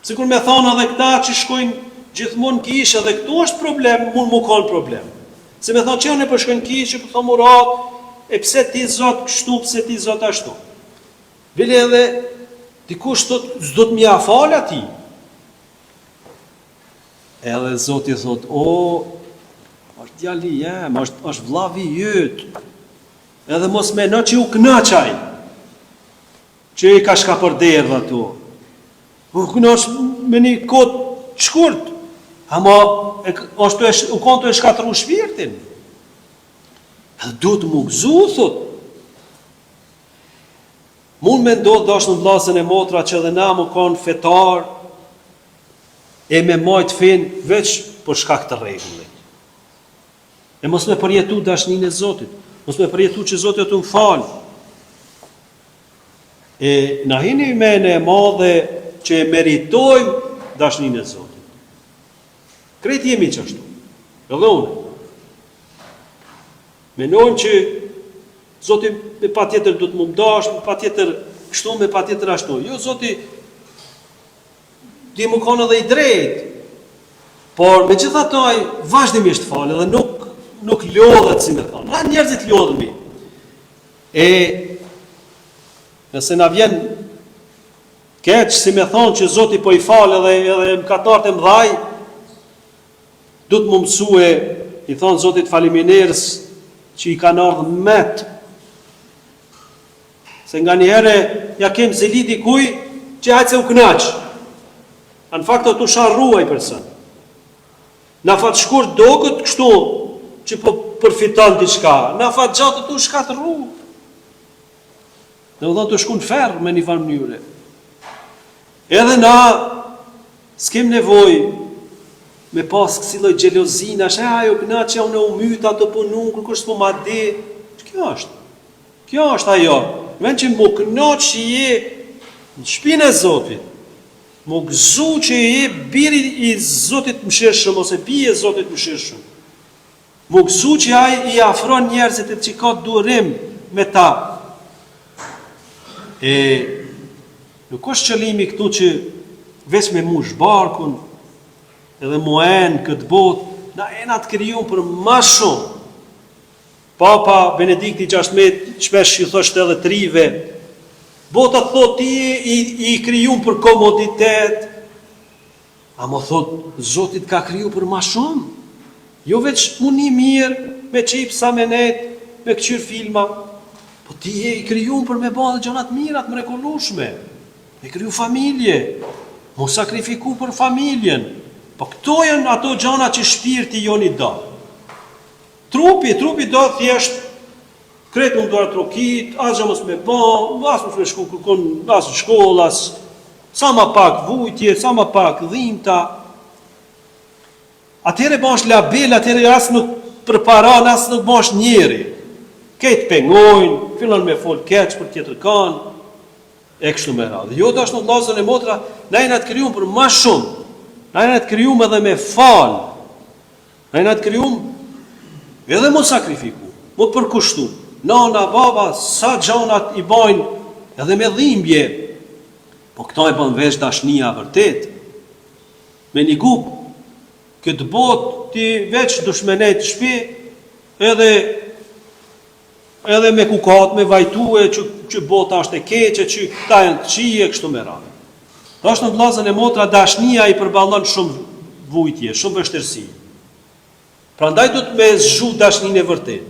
Sikur me thonë edhe këta që shkojnë gjithmonë kish, edhe këtu është problem, mund mu kanë problem. Se me thonë që unë e përshkojnë kish, që përtho murat, e pse ti zot kështu, pse ti zot ashtu. Vile edhe, dikush thot, s'do të mja falë ati. Edhe Zoti thot, është djali jem, është vllavi jyt. Edhe mos me në që u knaqaj, që i ka shka për derdha tu. U knaq me një kod shkurt, ama u kontu e shkatru shpirtin. Edhe du të mu gëzu, thot. Mund me ndodhë dash në vllazën e motra që edhe na mu kanë fetar e me majt fin veç për shkak të rregullit. E mos me përjetu dashnin e Zotit, mos me përjetu që Zotit të më falë. E na hini mene e madhe që e meritojmë dashnin e Zotit. Krejt jemi që ashtu, edhe unë. Menojmë që Zoti me pa tjetër du të më mdash, me pa tjetër kështu, me pa tjetër ashtu. Jo, Zoti ti më konë edhe i drejt, por me gjitha taj vazhdimisht falë edhe nuk lodhet, si me thonë. Na njerëzit lodhemi. E nëse na vjen keq, si me thonë që Zoti po i falë edhe më katartë e mdhaj, du të më mësue, i thonë Zotit faliminderës, që i kanë ardhë metë. Se nga njëherë, ja kem zili dikuj, që hajtë se u knaqë. Në fakt të sharruaj përsen. Në fat shkurt do këtë kështu, që po përfiton diçka. Në fat gjatë të shkatërru. Dhe u dhe të shku në ferë me një farë mënyre. Edhe na, s'kem nevoj me pas kësilloj gjelozina, shë ajo knaqë, unë e umyta të punu, kërkër s'po ma di. Kjo është. Kjo është ajo. Vend që më knaqë që je në shpinë e Zotit, më gëzu që je biri i Zotit mëshirshëm, ose bije e Zotit mëshirshëm. Më gëzu që ai i afron njerëzit e që ka durim me ta. E nuk është qëllimi këtu që veç me mush barkun, edhe mu enë këtë botë, na ena të kriju për ma shumë. Papa Benedikti XVI shpesh i thosht edhe trive, bota thot ti i kriju për komoditet, ama thot Zotit ka kriju për ma shumë, jo veç muni mirë, me qip sa me net, me këqyr filma, po ti i kriju për me ba dhe gjonat mirat mrekullueshme, me kriju familje, mu sakrifiku për familjen, po këto janë ato gjona që shpirti joni do. Trupi do thjesht kretë mund duar trokit, asë mos me ba, asë mos me shku kërkon, asë shkollas, sa ma pak vujtje, sa ma pak dhimta. Atere bash label, atere asë nuk përparan, asë nuk bash njeri. Ketë pengojnë, fillon me fol keq për tjetër kanë, e kështu me radhë. Jo dash në vllazën e motra, na jena të krijuar për ma shumë, na jena të krijuar edhe me falë, na jena të krijuar edhe mu sakrifiku, mu përkushtu, nana, baba, sa gjanat i bajnë edhe me dhimbje, po këta e bën veç dashnia vërtet. Me një gup, këtë botë ti veç dushmenet shpi, edhe me kukat, me vajtue, që bota është e keqe, që ta janë të qije, kështu me radhë. Ta është në vllazën e motra, dashnia i përballon shumë vujtje, shumë vështirësi. Prandaj do të me zhju dashnin e vërtet.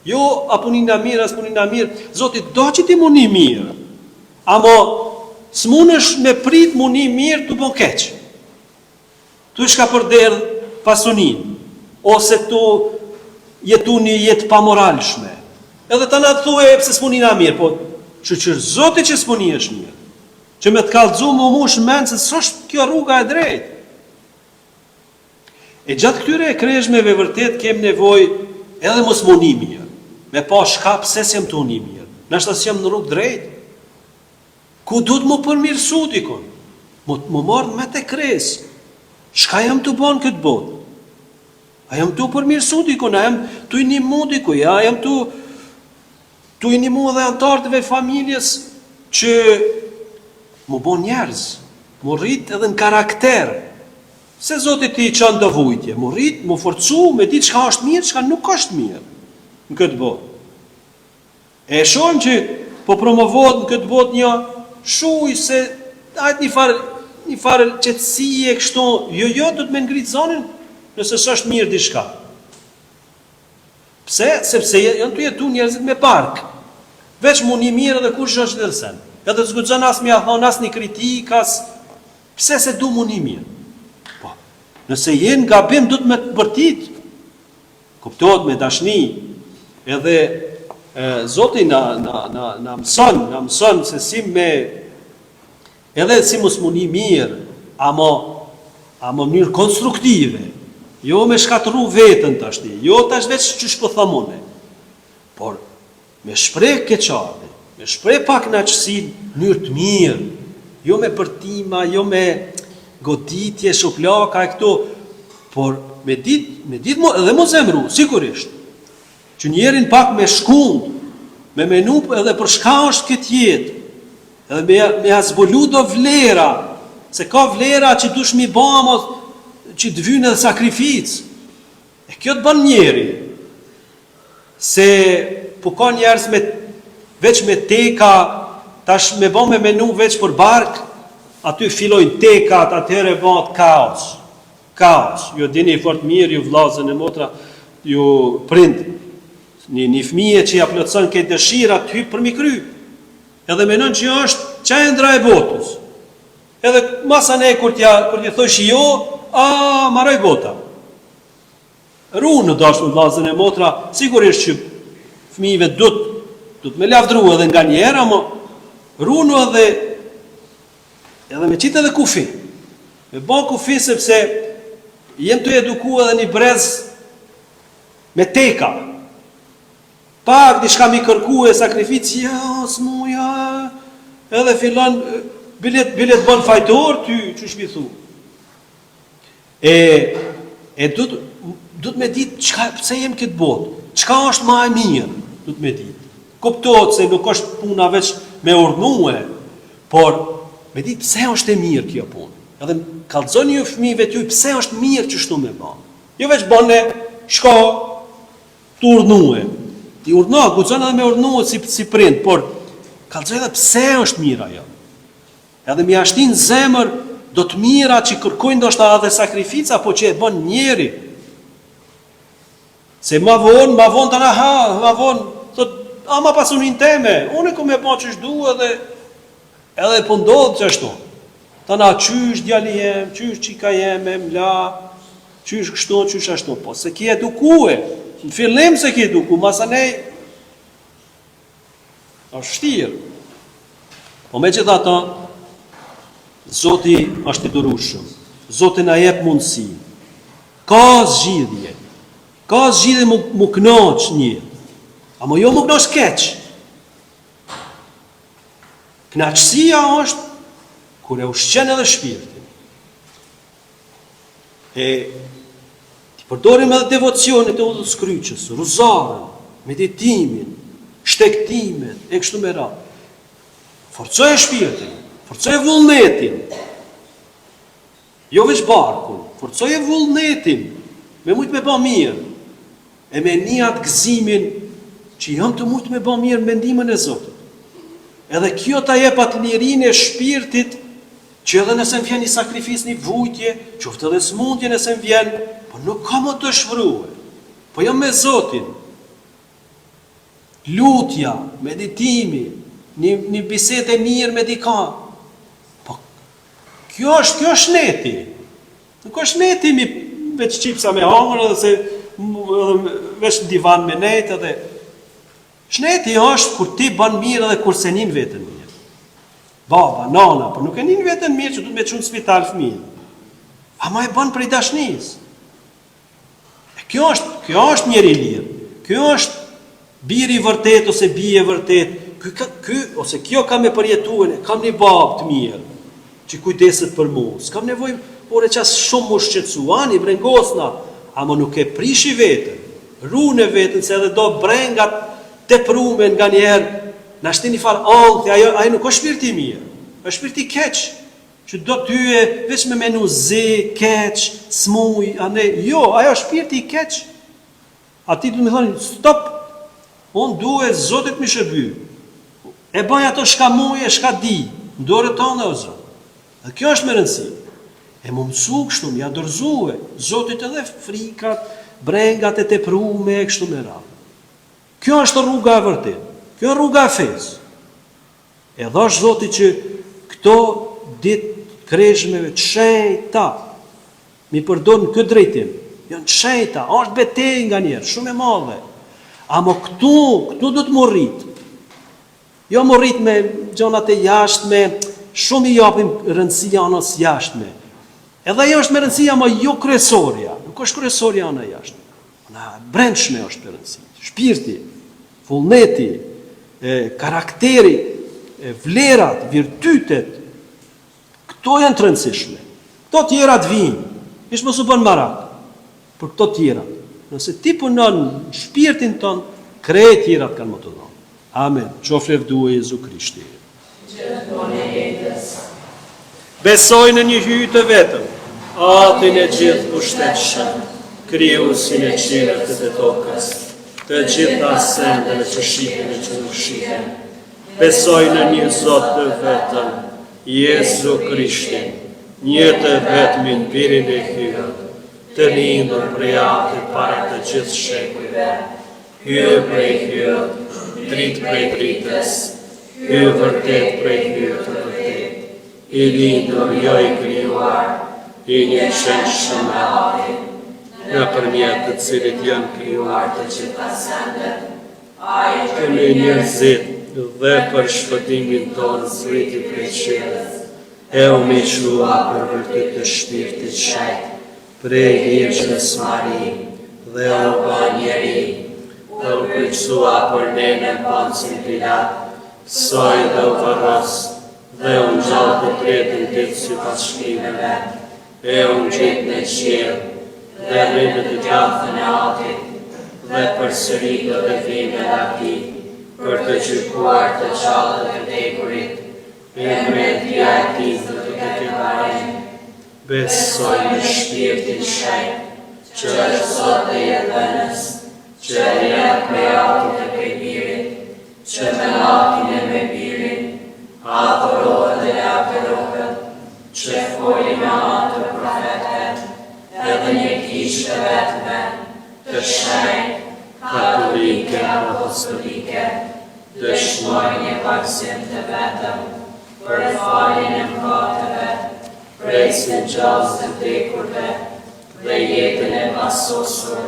Jo, a punina mirë, as punina mirë, Zoti do që ti muni mirë, amo s'munësh me prit muni mirë të bën keq. Tu shka përder pasunin, ose tu jetu një jetë pamoralshme. Edhe të në të thue pse s'punina mirë, po që Zoti që s'puni është mirë. Që me të kallëzu më mush menë se s'është kjo rruga e drejtë. E gjatë këtyre e kreshmeve vërtet kem nevoj edhe mos më uni mirë. Me pa shka pse s'jem të uni mirë. Nashta s'jem në rrugë drejtë. Ku du të më përmirësu dikon? Më marrë me të kresë. Shka jam të banë këtë botë? A jam të përmirësu dikon? A jam të i një mu dikoj? A jam të i një mu dhe antartëve familjes që më bon njerëz, më rrit edhe në karakter. Se Zoti ti qanë do vujtje, më rrit, më forcu, me ditë çka është mirë, çka nuk është mirë në këtë botë. E shohim që po promovohet në këtë botë një shuj se ajtë një farë qetësie kështu, jo do të me ngritë zonin nëse s'është mirë diçka. Pse? Sepse janë të jetu njerëzit me park. Veç mu një mirë edhe kush është dhe sen. Edhe të zgudzën as me athon, as një kritik, as pse se du mu një mirë. Po, nëse jenë gabim, du të me të bërtit. Kuptohet me dashni. Edhe Zoti na mëson se si me edhe si mos mu një mirë, ama mënyrë konstruktive. Jo me shkatru vetën të ashti, jo të ashtë veç që shpëthamone, por me shprej keqardhe, me shprej pak në qësin njërë të mirë, jo me përtima, jo me goditje, shuplaka e këto, por me dit edhe mo zemru, sigurisht, që njerin pak me shkund, me menu edhe për shka është këtë jetë, edhe me azbolu do vlera, se ka vlera që dush mi bamot, që të vynë edhe sakrificë. E kjo të bën njeri, se po ka njerës veç me teka, tash me bën me menu veç për bark, aty fillojnë tekat, atëhere bëhet kaos. Kaos. Jo dini fort mirë, ju vllazën e motra, ju prind, një fëmije që ja plotson këtë dëshira të hypë për mi kry. Edhe menon që është qendra e botës. Edhe masane kur t'ja thosh jo, maroj bota. Runë në dashur vllazën e motra, sigurisht që fëmijëve do të me lavdru edhe nga njerë, ama runë edhe me qitë edhe kufi. Me ba kufi sepse jem të eduku edhe një brez me teka. Pak diçka mi kërku e sakrificë, s'muja, edhe fillon bilet bën fajtor ty, që shmi thu. E du të me ditë pse jem këtë botë, qka është ma e mirë, du të me ditë. Kuptohet se nuk është puna veç me urdhnue, por me ditë pse është e mirë kjo punë. Edhe kallëzoni ju fëmijëve t'ju pse është mirë që shtu me ba. Jo veç bëne shko të urdhnue. Ti urdhno, guxon edhe me urdhnue si prind, por kallëzoj edhe pse është mirë ajo. Edhe mi ashtin zemër do të mira që kërkojnë do shta edhe sakrifica, po që e bën njeri. Se ma vonë të ma vonë, thot, ama pasunin teme, unë e ku me bën që shdu edhe pëndodhë që ashtu. Ta na qysh djali jem, qysh qika jem, mla, qysh kështu, qysh ashtu. Po se ki edukue, në fillim se ki eduku, masanej, është shtirë. Po me gjitha ta, Zoti është i durueshëm. Zoti na jep mundësi. Ka zgjidhje mu kënaq një. Amo jo mu kënaq keq. Kënaqësia është kur e ushqen edhe shpirtin. Ti përdorim edhe devocionet e udhës kryqës, ruzarën, meditimin, shtektimet, e kështu me radhë. Forcoje shpirtin, forcoje vullnetin, jo veç barkun, forcoje vullnetin, me mujt me ba mirë, e me një atë gëzimin që jam të mujt me ba mirë mendimin e Zotit. Edhe kjo ta jep atë lirinë e shpirtit, që edhe nëse më vjen një sakrifis, një vujtje, qoftë edhe smundje nëse më vjen, po nuk ka më të shvruhe, po jam me Zotin. Lutja, meditimi, një bisedë e mirë me dikën. Po kjo është neti. Nuk është neti mi veç qipsa me hangër edhe veç në divan me net edhe. Shneti është kur ti ban mirë edhe kur se njën vetën mirë. Baba, nana, por nuk e njën vetën mirë që du të me qunë në spital fëmijën. Ama e ban prej dashnis. Kjo është njeri lirë. Kjo është biri vërtet ose bije vërtet. Ose kjo kam me përjetuen, kam një babë të mirë, që kujdeset për mu. S'kam nevoj, ore qas shumë më shqetsu, ani, brengosna, ama nuk e prishi vetën, rune vetën, se edhe do brengat të prume nga njerë, në ashtë një farë angë, ajo nuk është shpirti mirë, është shpirti keq, që do t'yje veç me menu zi, keq, smuj, jo, ajo është shpirti keq. A ti du me thonë, stop, unë duhe Zotit mi shërby, e bëj ato shka muje, shka di, ndore tonë o Zot. Dhe kjo është me rëndësi. E më mësu kështu, më ja dorëzue, Zotit edhe frikat, brengat e teprume, e kështu me radhë. Kjo është rruga e vërtet, kjo është rruga e fesë. E dhash Zoti që këto ditë kreshmeve të shenjta, mi përdor në këtë drejtim, janë të shenjta, është betej nga njerë, shumë e madhe. Amo këtu do të morrit. Jo morrit me gjonat e jashtme, shumë i japim rëndësia anës jashtme. Edhe ajo është me rëndësia, ma jo kryesorja, nuk është kryesorja anë jashtme. Ana brendshme është për rëndësi. Shpirti, vullneti, karakteri, vlerat, virtytet, këto janë të rëndësishme. Këto tjerat vinë, ishë mos u bën marak, për këto tjerat. Nëse ti punon shpirtin ton, krejt tjerat kanë më të dhonë. Amen. Qofre vdue Jezu Krishti. Besoj në një hyjë të vetëm, atin e gjithë pushtetshëm, krijuesin e qiellit dhe të tokës, të gjitha sendeve që shihen e që nuk shihen. Besoj në një Zot të vetëm, Jezu Krishtin, një të vetmin birin e hyrë, të lindur prej atit para të gjithë shekujve, hyrë prej hyrë, dritë prej dritës, hyrë vërtet prej hyrë të vërtet, i lindur jo i krijuar, i një qenshëm me atin, në përmjet të cilit janë krijuar të gjitha sendet, të me njerëzit dhe për shpëtimin tonë zriti prej qiellit, e u miqua për vërtet të shpirtit shenjtë, prej Virgjinës Mari dhe u bë njeri, dhe u kryqësua për ne në Poncin Pilat, soi dhe u varros, dhe u ngjall të tretën ditë sipas shkrimeve, e u ngjitë në qiell, dhe rritët të gjatën e atit, dhe përsëritët të vime dhe ati, për të gjykuar të gjallët e vdekurit, e mbretëria e tij dhe të këtij. Besoj në shpirtin shenjtë, që është Zot dhe jetënës, që rrjedh prej atit e prej birit, që me atin e me birin, adhurohet dhe aperohet, që foli me atë profetet, edhe një kishë të vetme, të shenjtë, katolike, apostolike, dëshmoj një vaksim të vetëm, për faljen e mëkateve, presin gjallës të vdekurve dhe jetën e pasosur.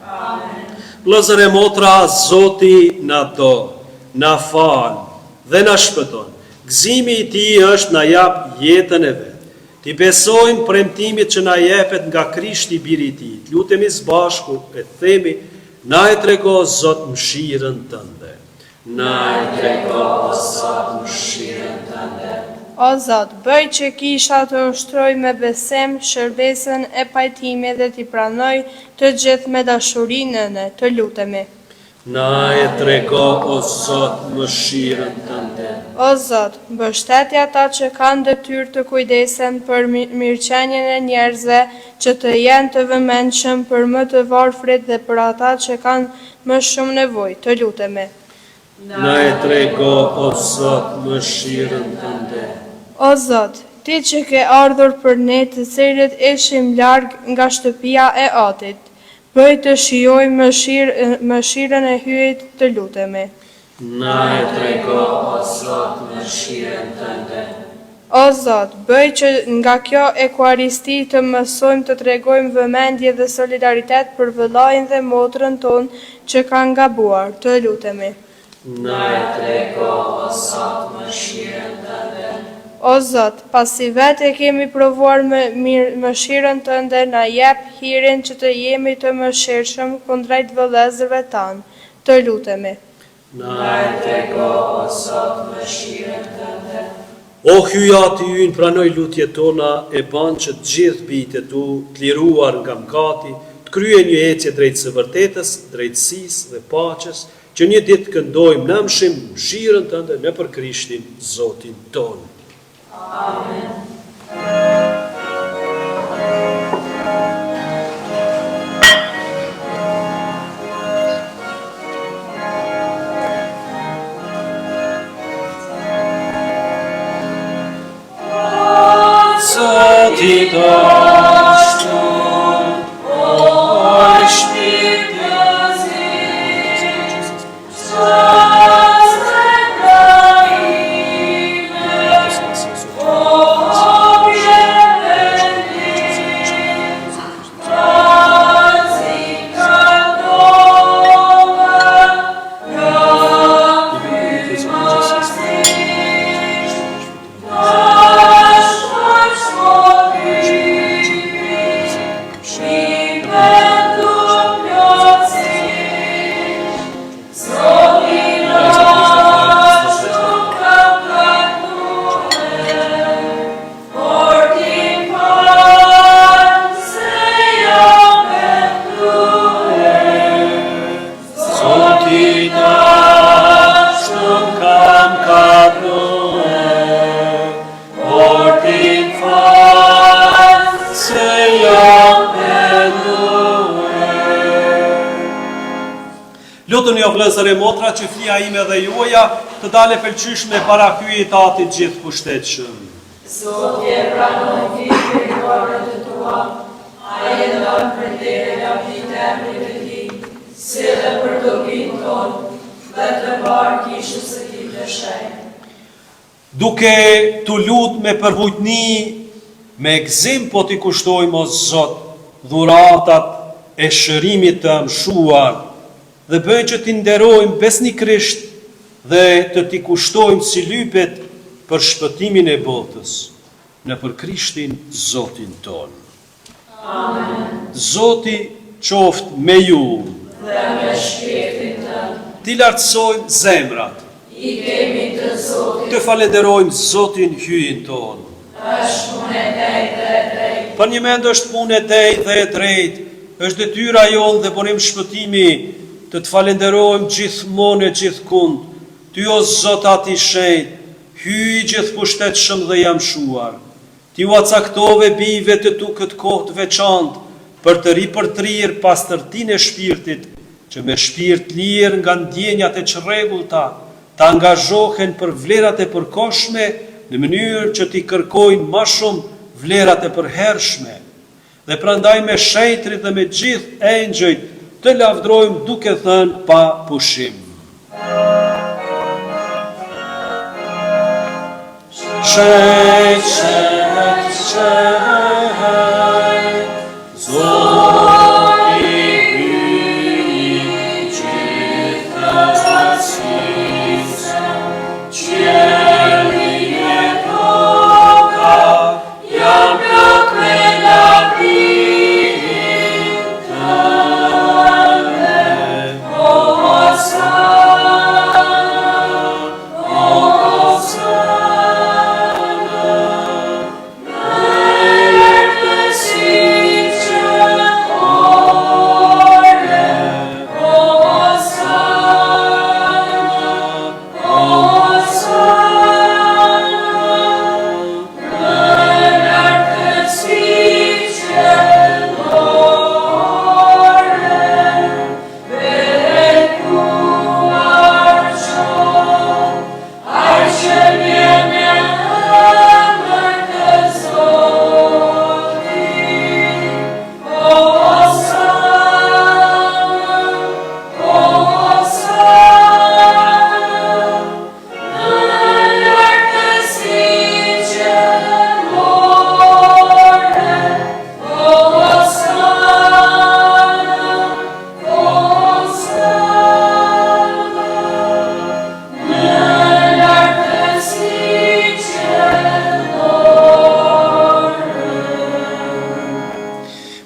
Amen. Vëllezër e motra, Zoti na do, na fal dhe na shpëton. Gëzimi i tij është na jap jetën e vet. Ti besojmë premtimit që na jepet nga Krishti biri i tij. Lutemi së bashku e themi: na e trego Zot mëshirën tënde. Na e trego Zot mëshirën tënde. O Zot, bëj që kisha të ushtroj me besim shërbesën e pajtimit dhe t'i pranoj të gjithë me dashuri nëne, të lutemi. Na e trego o Zot mëshirën tënde. O Zot, mbështetje ata që kanë detyrë të kujdesen për mirëqenien e njerëzve, që të jenë të vëmendshëm për më të varfrit dhe për ata që kanë më shumë nevojë. Të lutemi. Na e trego o Zot mëshirën tënde. O Zot, Ti që ke ardhur për ne të cilët ishim larg nga shtëpia e Atit, bëj të shijojmë mëshirën e hyjit, të lutemi. Na e trego o Zot mëshirën tënde. O Zot, bëj që nga kjo ekuaristi të mësojmë të tregojmë vëmendje dhe solidaritet për vëllain dhe motrën tonë që kanë gabuar, të lutemi. Na e trego o Zot mëshirën tënde. O Zot, pasi vetë e kemi provuar mëshirën tënde, na jep hirin që të jemi të mëshirshëm kundrejt vëllezërve tanë, të lutemi. Na e trego o Zot mëshirën tënde. O hyjati ynë, pranoj lutjet tona, e ban që të gjithë bijtë tu të liruar nga mëkati, të kryen një ecje drejt së vërtetës, drejtësisë dhe paqes, që një ditë këndojmë nëmshim mëshirën tënde nëpër Krishtin Zotin tonë. Amen. Zoti dashur, o Shpirt Lutuni o vëllezër e motra që flia ime dhe juaja të dale pëlqyeshme para hyjit të Atit gjithë pushtetshëm. Zotje, pranoj fjalët e tua, ai e ndan prej lavdit e emrit të Tij, si dhe për dobinë tonë, dhe të parë kishës së Tij të shenjtë. Duke tu lut me përvujtni, me gëzim po t'i kushtojmë o Zot dhuratat e shërimit të mshuar, dhe bëjnë që t'i nderojmë besnikrisht dhe të t'i kushtojmë si lypet për shpëtimin e botës, në për Krishtin Zotin ton. Amen. Zoti qoftë me ju, Dhe me shpirtin tënd. t'i lartësojmë zemrat, I kemi të Zotit, të falenderojmë Zotin hyjin ton. është punë e drejtë dhe e drejtë. Për një mend është punë e drejtë dhe e drejtë, është detyra jonë dhe burim shpëtimi, të të falenderojmë gjithmonë e gjithkund, ty o Zot Ati shenjtë, hyj gjithë pushtetshëm dhe jam shuar. Ti u acaktove bijve të tu këtë kohë të veçantë, për të ripërtrirë pastërtinë e shpirtit, që me shpirt lirë nga ndjenjat e çrregullta, të angazhohen për vlerat e përkohshme, në mënyrë që t'i kërkojnë më shumë vlerat e përhershme. Dhe prandaj me shenjtrit dhe me gjithë engjëjt të lavdrojmë duke thënë pa pushim. Shenjt, shenjt, shenjt, Zoti hyj gjithësisë, qielli e toka janë plot me lavdinë tënde. O Hosana, o Hosana.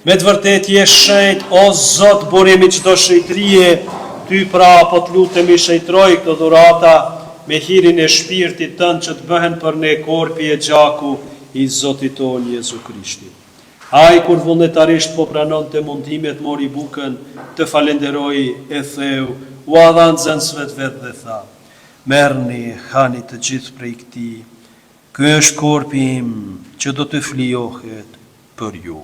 Me të vërtet je shenjt, o Zot, burimi çdo shejtërie, ty pra po të lutemi shejtroj këto dhurata me hirin e shpirtit tënd që të bëhen për ne korpi e gjaku i Zotit tonë Jezu Krishti. Ai kur vullnetarisht po pranon të mundimet mori bukën, të falenderoi e theu, u adhan zënësve të vetë dhe tha, merrni, hani të gjithë prej këtij, ky është korpi im që do të flijohet për ju.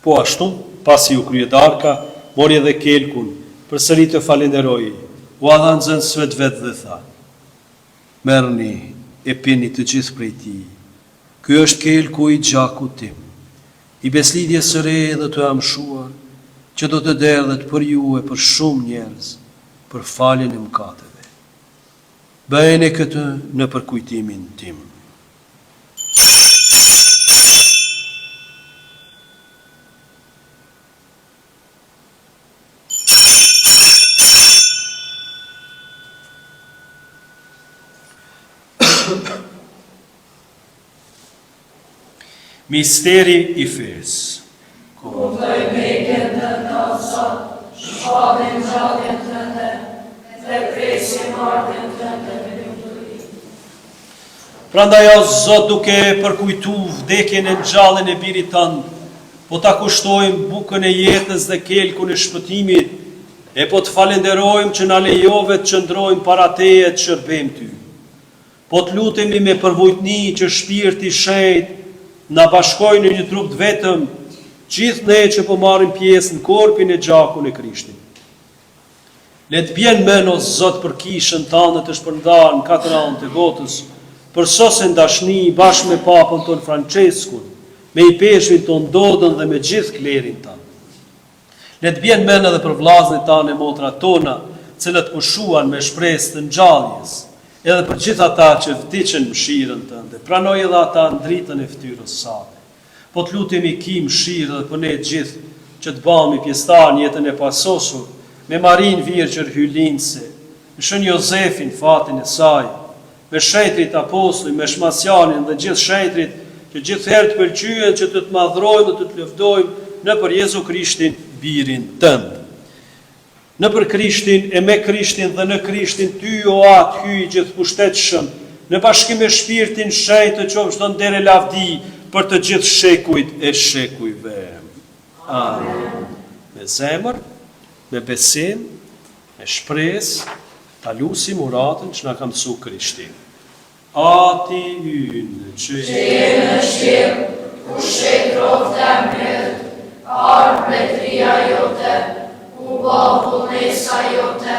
Po ashtu, pasi u krye darka, mori edhe kelkun, përsëri të falenderoi, u adhan zënësve të vetë dhe tha, merrni e pini të gjithë prej tij. Ky është kelku i gjakut tim, i beslidhjes së re dhe të amshuar, që do të derdhet për ju e për shumë njerëz, për faljen e mëkateve. Bëjeni këtë në përkujtimin tim. Misteri i fesë. Kuptoj mekën të nësot, shpatin gjalljen tënde, dhe presim ardhen tënde me lumturi. Prandaj o Zot, duke përkujtu vdekjen e gjalljen e birit tënd, po ta kushtojmë bukën e jetës dhe kelkun e shpëtimit, e po të falenderojmë që na lejove të qëndrojmë para teje të shërbejmë ty. Po të lutemi me përvojtni që shpirti shenjt na bashkojnë në një trup të vetëm, gjithë ne që po marrim pjesë në korpin e gjakun e Krishtit. Le të bjen men o Zot për kishën tënde të shpërndarë në katër anët e botës, për sosen dashni bashkë me papën ton Franceskun, me i peshvin ton Dodën dhe me gjithë klerin tanë. Le të bjen men edhe për vllazërit tanë e motrat tona, cilët pushuan me shpresë të ngjalljes, edhe për gjithë ata që vdiqen mëshirën tënde, pranoj edhe ata në dritën e ftyrës sate. Po të lutemi ki mëshirë dhe për ne gjithë që të bëhemi pjesëtar në jetën e pasosur, me Marin Virgjër Hylinse, me Shën Jozefin fatin e saj, me shetrit apostoj, me Shmasjanin dhe gjithë shetrit që gjithëherë të pëlqyen që të madhrojmë dhe të të lëvdojmë në për Jezu Krishtin, birin tënd. Në për Krishtin e me Krishtin dhe në Krishtin ty o atë hyj gjithë pushtetshëm, në bashkim me shpirtin shenjtë të qofsh të ndere lavdi për të gjithë shekujt e shekujve. Amen. Me zemër, me besim, me shpresë, ta lusim uratën që na ka mësuar Krishti. Ati ynë që je në qiell, ku shetrot e mbledh, ardh betria jote, u bë vullnesa jote,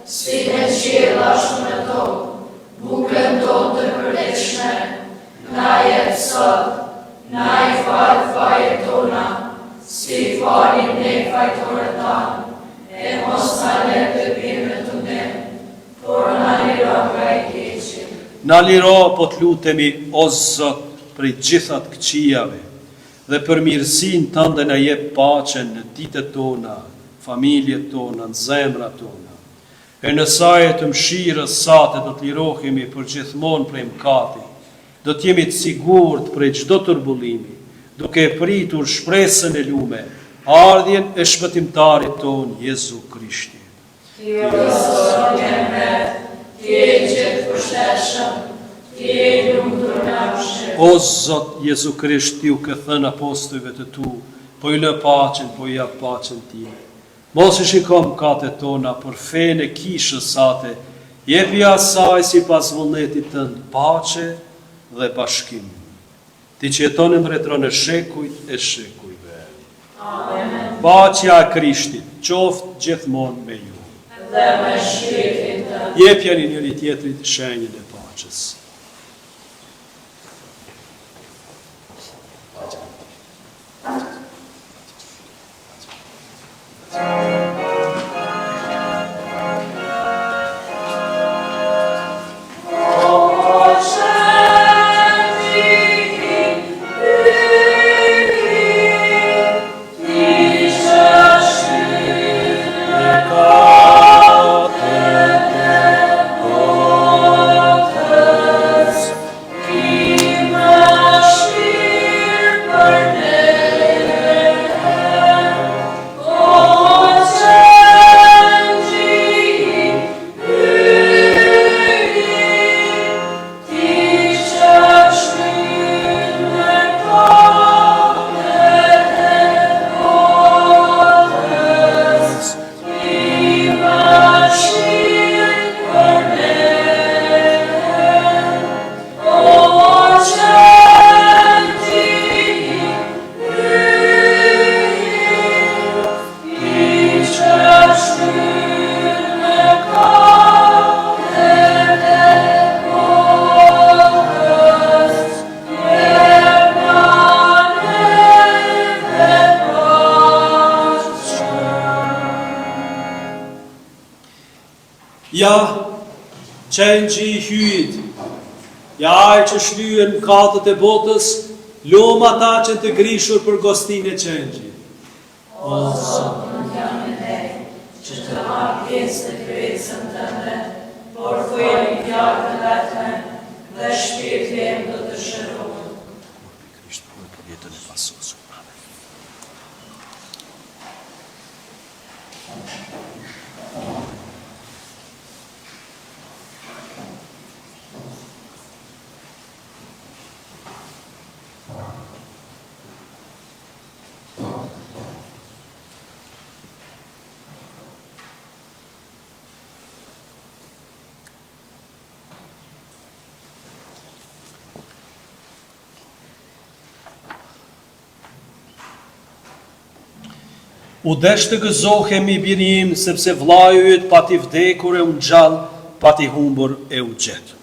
si në qiell ashtu në tokë, bukën tonë të përditshme, na jep sot, na i fal fajet tona, si falim ne fajtorët tanë, e mos na lër të bimë të ne, por na liro nga i keqi. na liro po të lutemi o Zot prej gjithat këqijave dhe për mirësinë tënde na jep paqen në ditët tona, familjet tona, në zemrat tona. E në saje të mëshirës sate do të lirohemi për gjithmonë prej mëkatit, do të jemi të sigurt prej çdo turbullimi, duke pritur shpresën e lume, ardhjen e shpëtimtarit ton Jezu Krishti. Ti o Zot je mbret, ti je gjithë pushtetshëm, ti je i lumtur nga mëshirë. O Zot Jezu Krisht, ti u ke thënë apostujve të tu, po i lë paqen, po i jap paqen ti. Mos i shiko mëkatet tona, për fenë e kishës sate, jepi asaj si pas vullnetit tënd paqe dhe bashkim. Ti që jeton e mbretëron e shekujt e shekujve. Amen. Paqja e Krishtit qoftë gjithmonë me ju. Dhe me shpirtin tënd. Jepjani njëri tjetrit shenjën e paqes. Ja, qenëgji I hyjit, ja ai që shlyen katët e botës, lom ata që të grishur për gostin e qenëgjit. O Zot, nuk jam e lejë, që të marr pjesë në kryesën tënde, por thuaj fjalën vetëm dhe shpirti im do të shërohet. Krisht për jetën e pasosur. U desh të gëzohemi birim, sepse vllai yt pati vdekur e u ngjall, pati humbur e u gjet.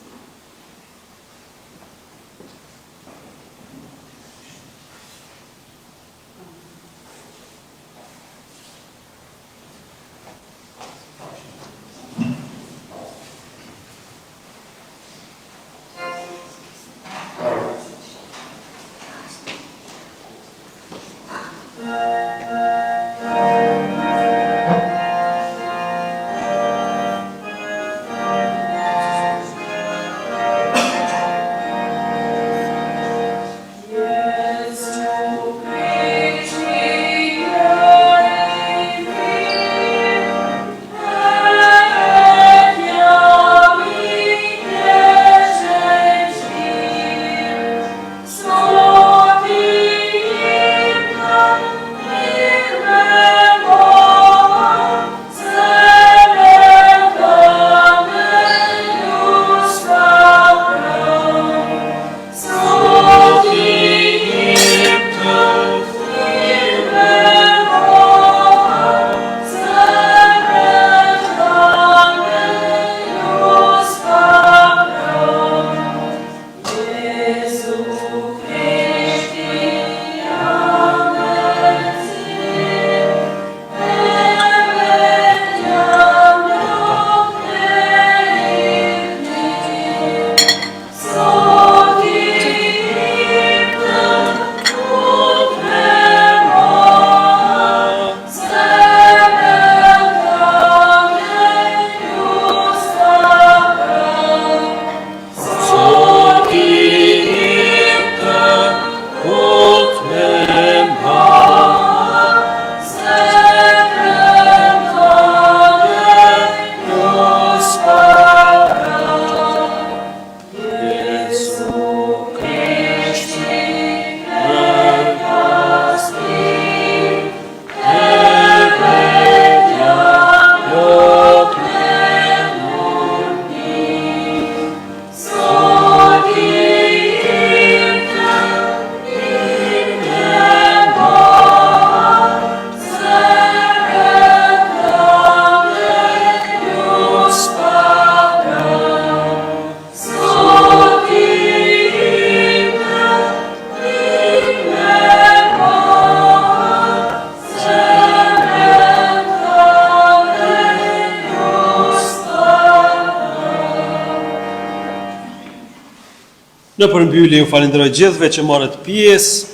Në përmbyllje ju falenderoj gjithëve që marrët pjesë,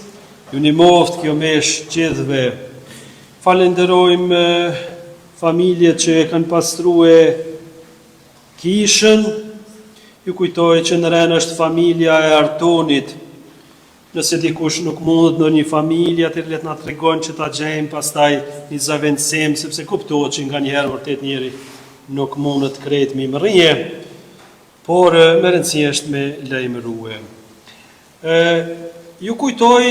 ju një moftë kjo mesh gjithëve. Falenderojmë familjet që e kanë pastrue kishën, ju kujtoj që në Ren është familja e Artonit. Nëse dikush nuk mundet në një familje, atër let na tregojnë që ta gjejmë pastaj një zavendësim, sepse kuptohet që nga njëherë vërtet njëri nuk mundet krejt mi më rrije, por me rëndësi është me lajmërue. Ju kujtoj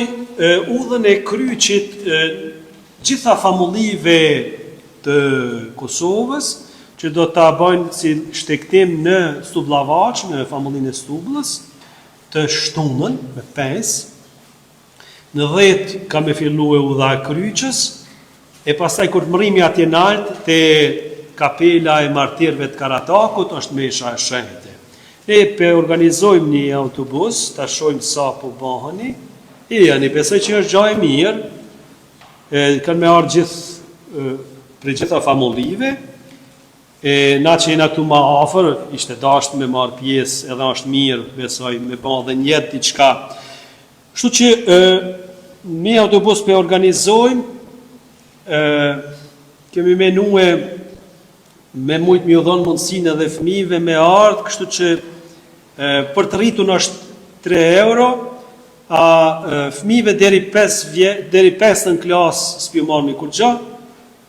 udhën e kryqit gjitha famullive të Kosovës, që do ta bëjnë si shtektim në Stubllavaç, në famullinë e Stublës, të shtunën me 5. Në 10 ka me fillu e udha e kryqës, e pastaj kur mërimi atje nalt të kapela e martirëve të Karatakut, është mesha e shenjtë. Ne pe organizojmë një autobus, ta shojmë sa po bëheni, janë besoj që është gjë e mirë, kanë me ardhur gjithë për gjitha famullive, E na që jena këtu ma afër, ishte dashtë me marë pjesë, edhe është mirë, besoj, me ba dhe njetë diçka. Kështu që mi autobus për organizojmë, kemi menue me mujtë mi u dhonë mundësinë edhe fëmijëve me ardhë, kështu që për të rritun është 3 euro, a fëmijëve deri 5 në klasë s'pju marrë mi kur gja,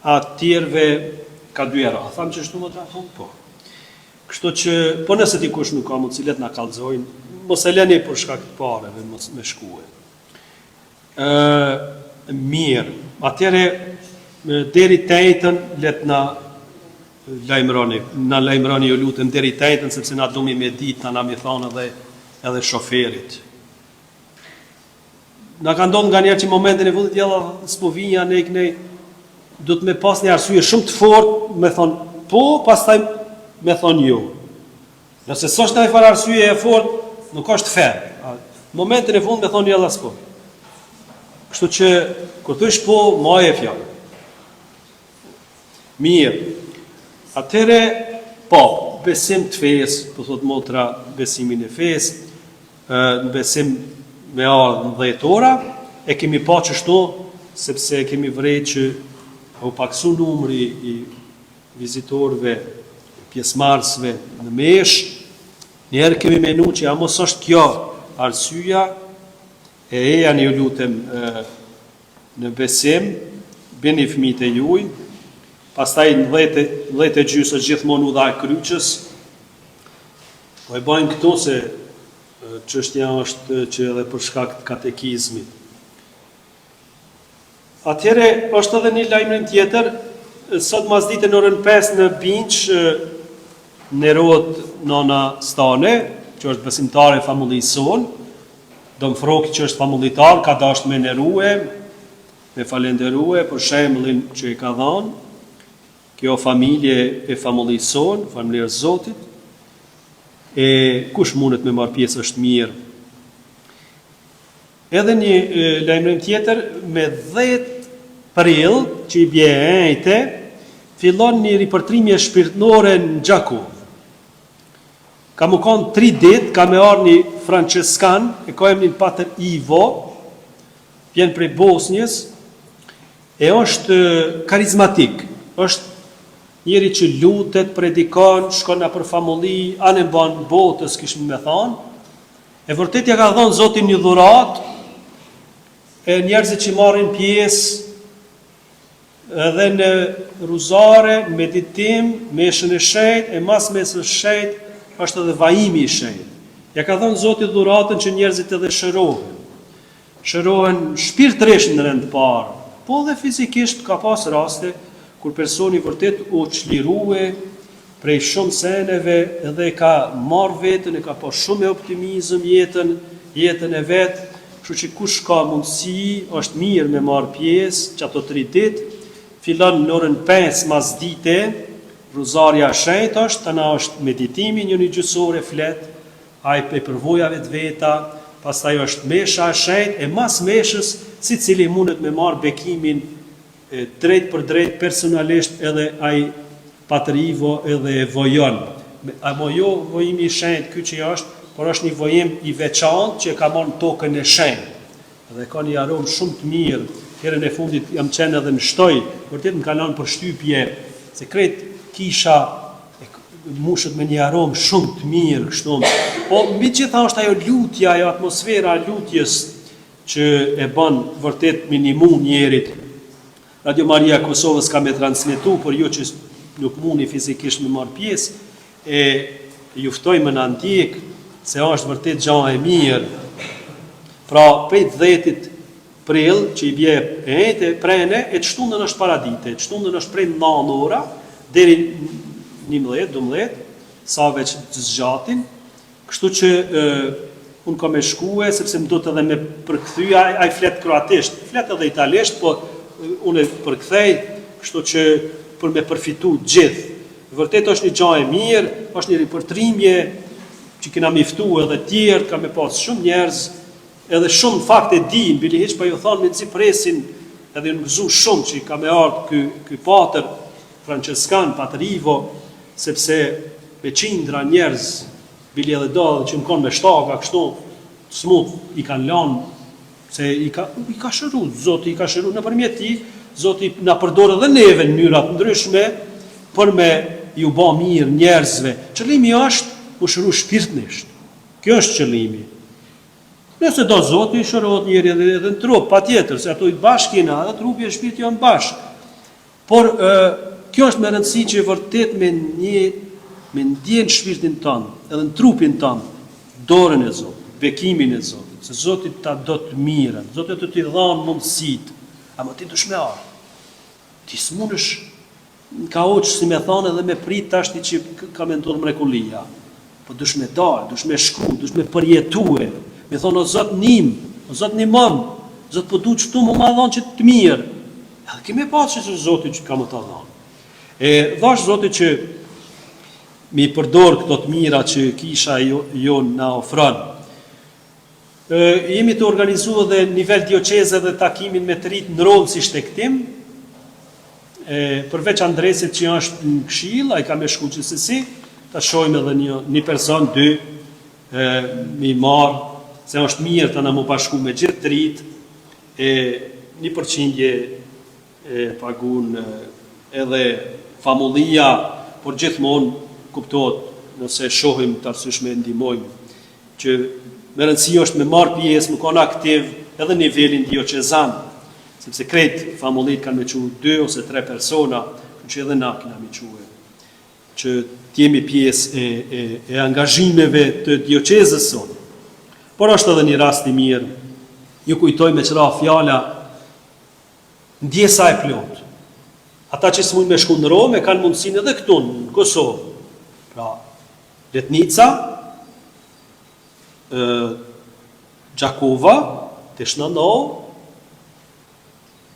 a tjerve ka 2 euro. A thamë që shtu më të thonë, po. Kështu që, po nëse dikush nuk ka mundësi, let na kallëzojnë, mos e leni për shkak të pareve, mos me shkue. Mirë, atëre deri tejtën let na lajmëroni ju lutem deri tejtën, sepse na dumi me ditë, na mi thonë edhe shoferit. Na ka ndodhur nga njerë që momentin e vullit jella s'povija nej, do të me pas një arsye shumë të fortë, me thonë po, pastaj me thonë jo. Nëse s'është ndaj farë arsye e fortë, nuk është ferë. Momentin e fundit me thonë jella s'po. Kështu që, kur thush po, ma e fjallë. Mirë. Atëre, po, besim të fesë, po thot motra, besimin e fesë, në besim me ardhë në 10 ora, e kemi pa qështu, sepse kemi vrej që u paksu numri i vizitorëve, pjesëmarrësve në mesh, njerë kemi menu që a mos është kjo arsyeja, e janë ju lutem në besim, bini fëmijët e juaj, pastaj në 10 e gjysë është gjithmonë u dha e kryqës, po e bajnë këto se çështja është që edhe për shkak të katekizmit. Atëherë është edhe një lajmërim tjetër, sot masdite në orën 5 në Binç nderohet nona Stane, që është besimtare famullisuar, Dom Froki që është famullitar, ka dashur me nderue, me falenderue për shembullin që i ka dhënë. Kjo familje e famullisuar, familje e Zotit, e kush mundet me marrë pjesë është mirë. Edhe një lajmërim tjetër, me 10 prill, që i bje ejte, fillon një ripërtrimje shpirtnore në Gjakov. Ka më konë 3 dit, ka me arë një franceskan, e ka emrin Pater Ivo, vjen prej Bosnjës, e është karizmatik, është njëri që lutet, predikon, shkon në për famulli, anë e banë botës, kishmë me thonë, e vërtetja ka thonë Zotin një dhurat, e njerëzit që marrin pjesë, edhe në ruzare, meditim, meshën e shenjtë, e mas mesën e shenjtë, është edhe vajimi i shenjtë. Ja ka thonë Zoti dhuratën që njerëzit edhe shërohen. Shërohen shpirtërisht në rend parë, po dhe fizikisht ka pas raste kur personi vërtet u çlirue prej shumë seneve edhe ka marrë vetën, e ka pas shumë optimizëm jetën e vet, kështu që kush ka mundësi, është mirë me marrë pjesë që ato 3 ditë, fillon në orën 5 masdite, Rozarja shenjtë është, tana është meditimi një gjysore flet, ai pe përvojave të veta, pastaj është mesha e shenjtë, e mas meshës, si cili mundet me marrë bekimin drejt për drejt personalisht edhe ai Pater Ivo edhe vojon. Amo jo vojimi i shenjtë ky që është, por është një vojim i veçantë që ka marrë në tokën e shenjtë. Dhe ka një aromë shumë të mirë. Herën e fundit jam qenë edhe në Shtoj, vërtet më ka lënë përshtypje se krejt kisha mushët me një aromë shumë të mirë kështu. Po mbi gjitha është ajo lutja, ajo atmosfera e lutjes që e bën vërtet minimu njerit. Radio Maria Kosovës ka me transmetu, por jo që nuk mundi fizikisht me marrë pjesë, e juftojmë në antik se është vërtet gjë e mirë. Pra prej 10 prill që i bje e prene, e të shtundën është paradite, të shtundën është prej 9 ora, deri 11-12, sa veç të zgjatin, kështu që unë ka me shkue, sepse më do të edhe me përkthyja, a i flet kroatisht, flet edhe italisht, po unë e përkthej, kështu që për me përfitu gjithë. Vërtet është një gjë e mirë, është një ripërtrimje që kena miftu edhe tjerë, ka me pas shumë njerëz, edhe shumë fakte din, bili heq pa ju thonë me nëzi presin, edhe në gëzu shumë që ka me ardhë ky pater franceskan, Pater Ivo, sepse me qindra njerëz, bili edhe do që në konë me shtaka, kështu, smut, i kanë lanë, se i ka shëru, Zoti i ka shëru, në përmjet ti, Zoti na përdorë dhe neve në mënyrat ndryshme, për me ju ba mirë njerëzve. Qëllimi është u shëru shpirtnisht. Kjo është qëllimi. Nëse do Zoti i shërohet njëri edhe në trup, pa tjetër, se ato i bashkë jena, edhe trupi e shpirti janë bashkë. Por kjo është me rëndësi që vërtet me ndjenë shpirtin tonë, edhe në trupin tonë, dorën e Zotit, bekimin e Zotit, se Zoti ta do të mirën, Zoti të t'i dhanë mundësit, ama ti dush me arë. Ti s'munësh ka oqë si me thonë edhe me prit tashti që ka me ndonë mrekullia. Po dush me dalë, dush me shku, dush me përjetue, me thonë o Zot nim, o Zot nimon, Zot po du qëtu më ma dhanë që të mirë. Edhe kime pasë që Zoti që ka më të dhanë. Dhash Zoti që mi përdor këto të mira që kisha jonë na ofronë. Jemi të organizu dhe nivel dioqeze dhe takimin me të rritë në Romë si shtektim, përveç Andresit që është në Këshill, ai ka me shku gjithsesi, ta shojmë edhe një person, dy, mi marë, se është mirë të na mu bashku me gjithë të rritë, 1% pagun edhe famullia, por gjithmonë kuptohet nëse shohim të arsyeshme ndihmojmë, që me rëndësi është me marë pjesë, më konë aktiv edhe nivelin dioqezan, sepse krejt famullit kanë me quë 2 ose 3 persona, që edhe na kina me quë, që t'jemi pjesë e angazhimeve të dioqezës sonë. Por është edhe një rast i mirë, ju kujtoj me qëra fjala, ndjesa e plot. Ata që s'mujnë me shku në Rome, kanë mundësin edhe këtu në Kosovë. Pra, Letnica, Gjakova, Teshnanov,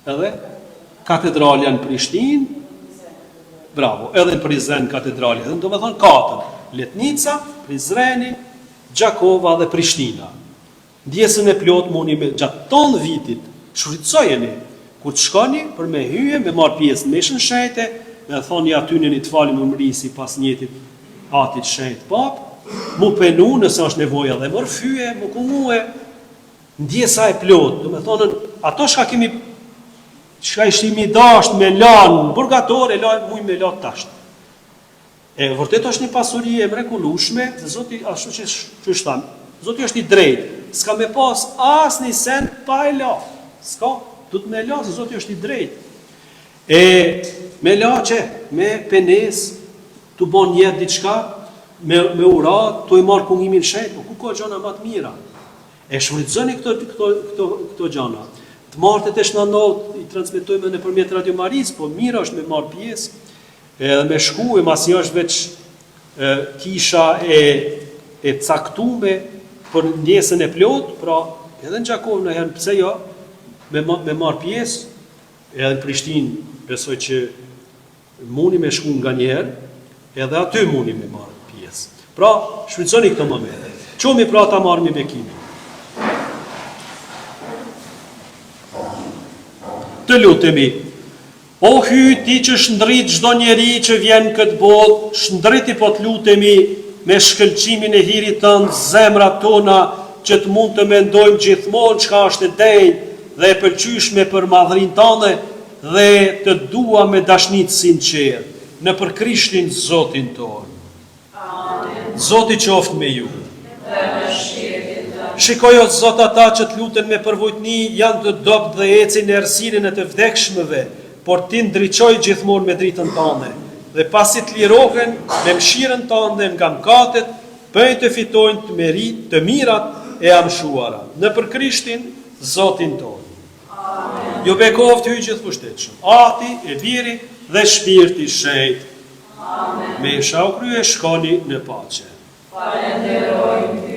edhe katedralja në Prishtinë, bravo, edhe në Prizren katedralja, edhe do me thonë 4, Letnica, Prizreni, Gjakova dhe Prishtina. Ndjesën e plot muni me gjatë tonë vitit, shfrytësojeni, kur të shkoni për me hyje, me marë pjesë në meshën shejte, me thonë ja tynin i të fali më mërisi pas njetit atit shejt pap, mu penu nëse është nevoja dhe mërfyje, mu kumue, ndjesa e plot, do me thonë, ato shka ishimi dasht me lanë, burgatore, muj me lanë tasht. Vërtet është një pasuri e mrekullueshme, se Zoti ashtu që shtanë, Zoti është i drejtë, s'ka me pas as një sen pa e la, s'ka, du të me la, se Zoti është i drejtë. Me la që, me penes, të bon jetë diçka, me urat, të i marë pungimin shetë, po ku ka gjana ma të mira? Shfrytëzoni këto gjana. Të martët e Teshnanov i transmetojme në përmjet Radio Maris, po mira është me marë pjesë, edhe me shku, masi është veç kisha e caktume për ndjesën e plot, pra edhe në Gjakovë në herën pse jo, me marë pjesë, edhe në Prishtinë, besoj që muni me shku nga njerë, edhe aty muni me marë pjesë. Pra, shfrytëzoni këto momente. Qomi pra ta marrë me bekimin. Të lutemi, o hy ti që shndrit çdo njeri që vjen këtë botë, shndriti po të lutemi me shkëlqimin e hirit tënd zemrat tona, që të mund të mendojmë gjithmonë çka është e denjë dhe e pëlqyeshme për madhrinë tënde dhe të dua me dashni të sinqertë në për Krishtin Zotin tonë. Amen. Zoti qoftë me ju. Shikoj o Zot ata që të luten me përvojtni janë të dobët dhe ecin në errësirën e të vdekshmëve, por ti ndriçoj gjithmonë me dritën tënde. Dhe pasi të lirohen me mëshirën tënde nga mëkatet, bëj të fitojnë të mirat e amshuara. Në për Krishtin Zotin tonë. Amen. Ju bekoft hyj gjithë pushtetshëm. Ati, e Biri dhe Shpirti Shenjtë. Amen. Me shau krye shkoni në paqe. Falenderojmë.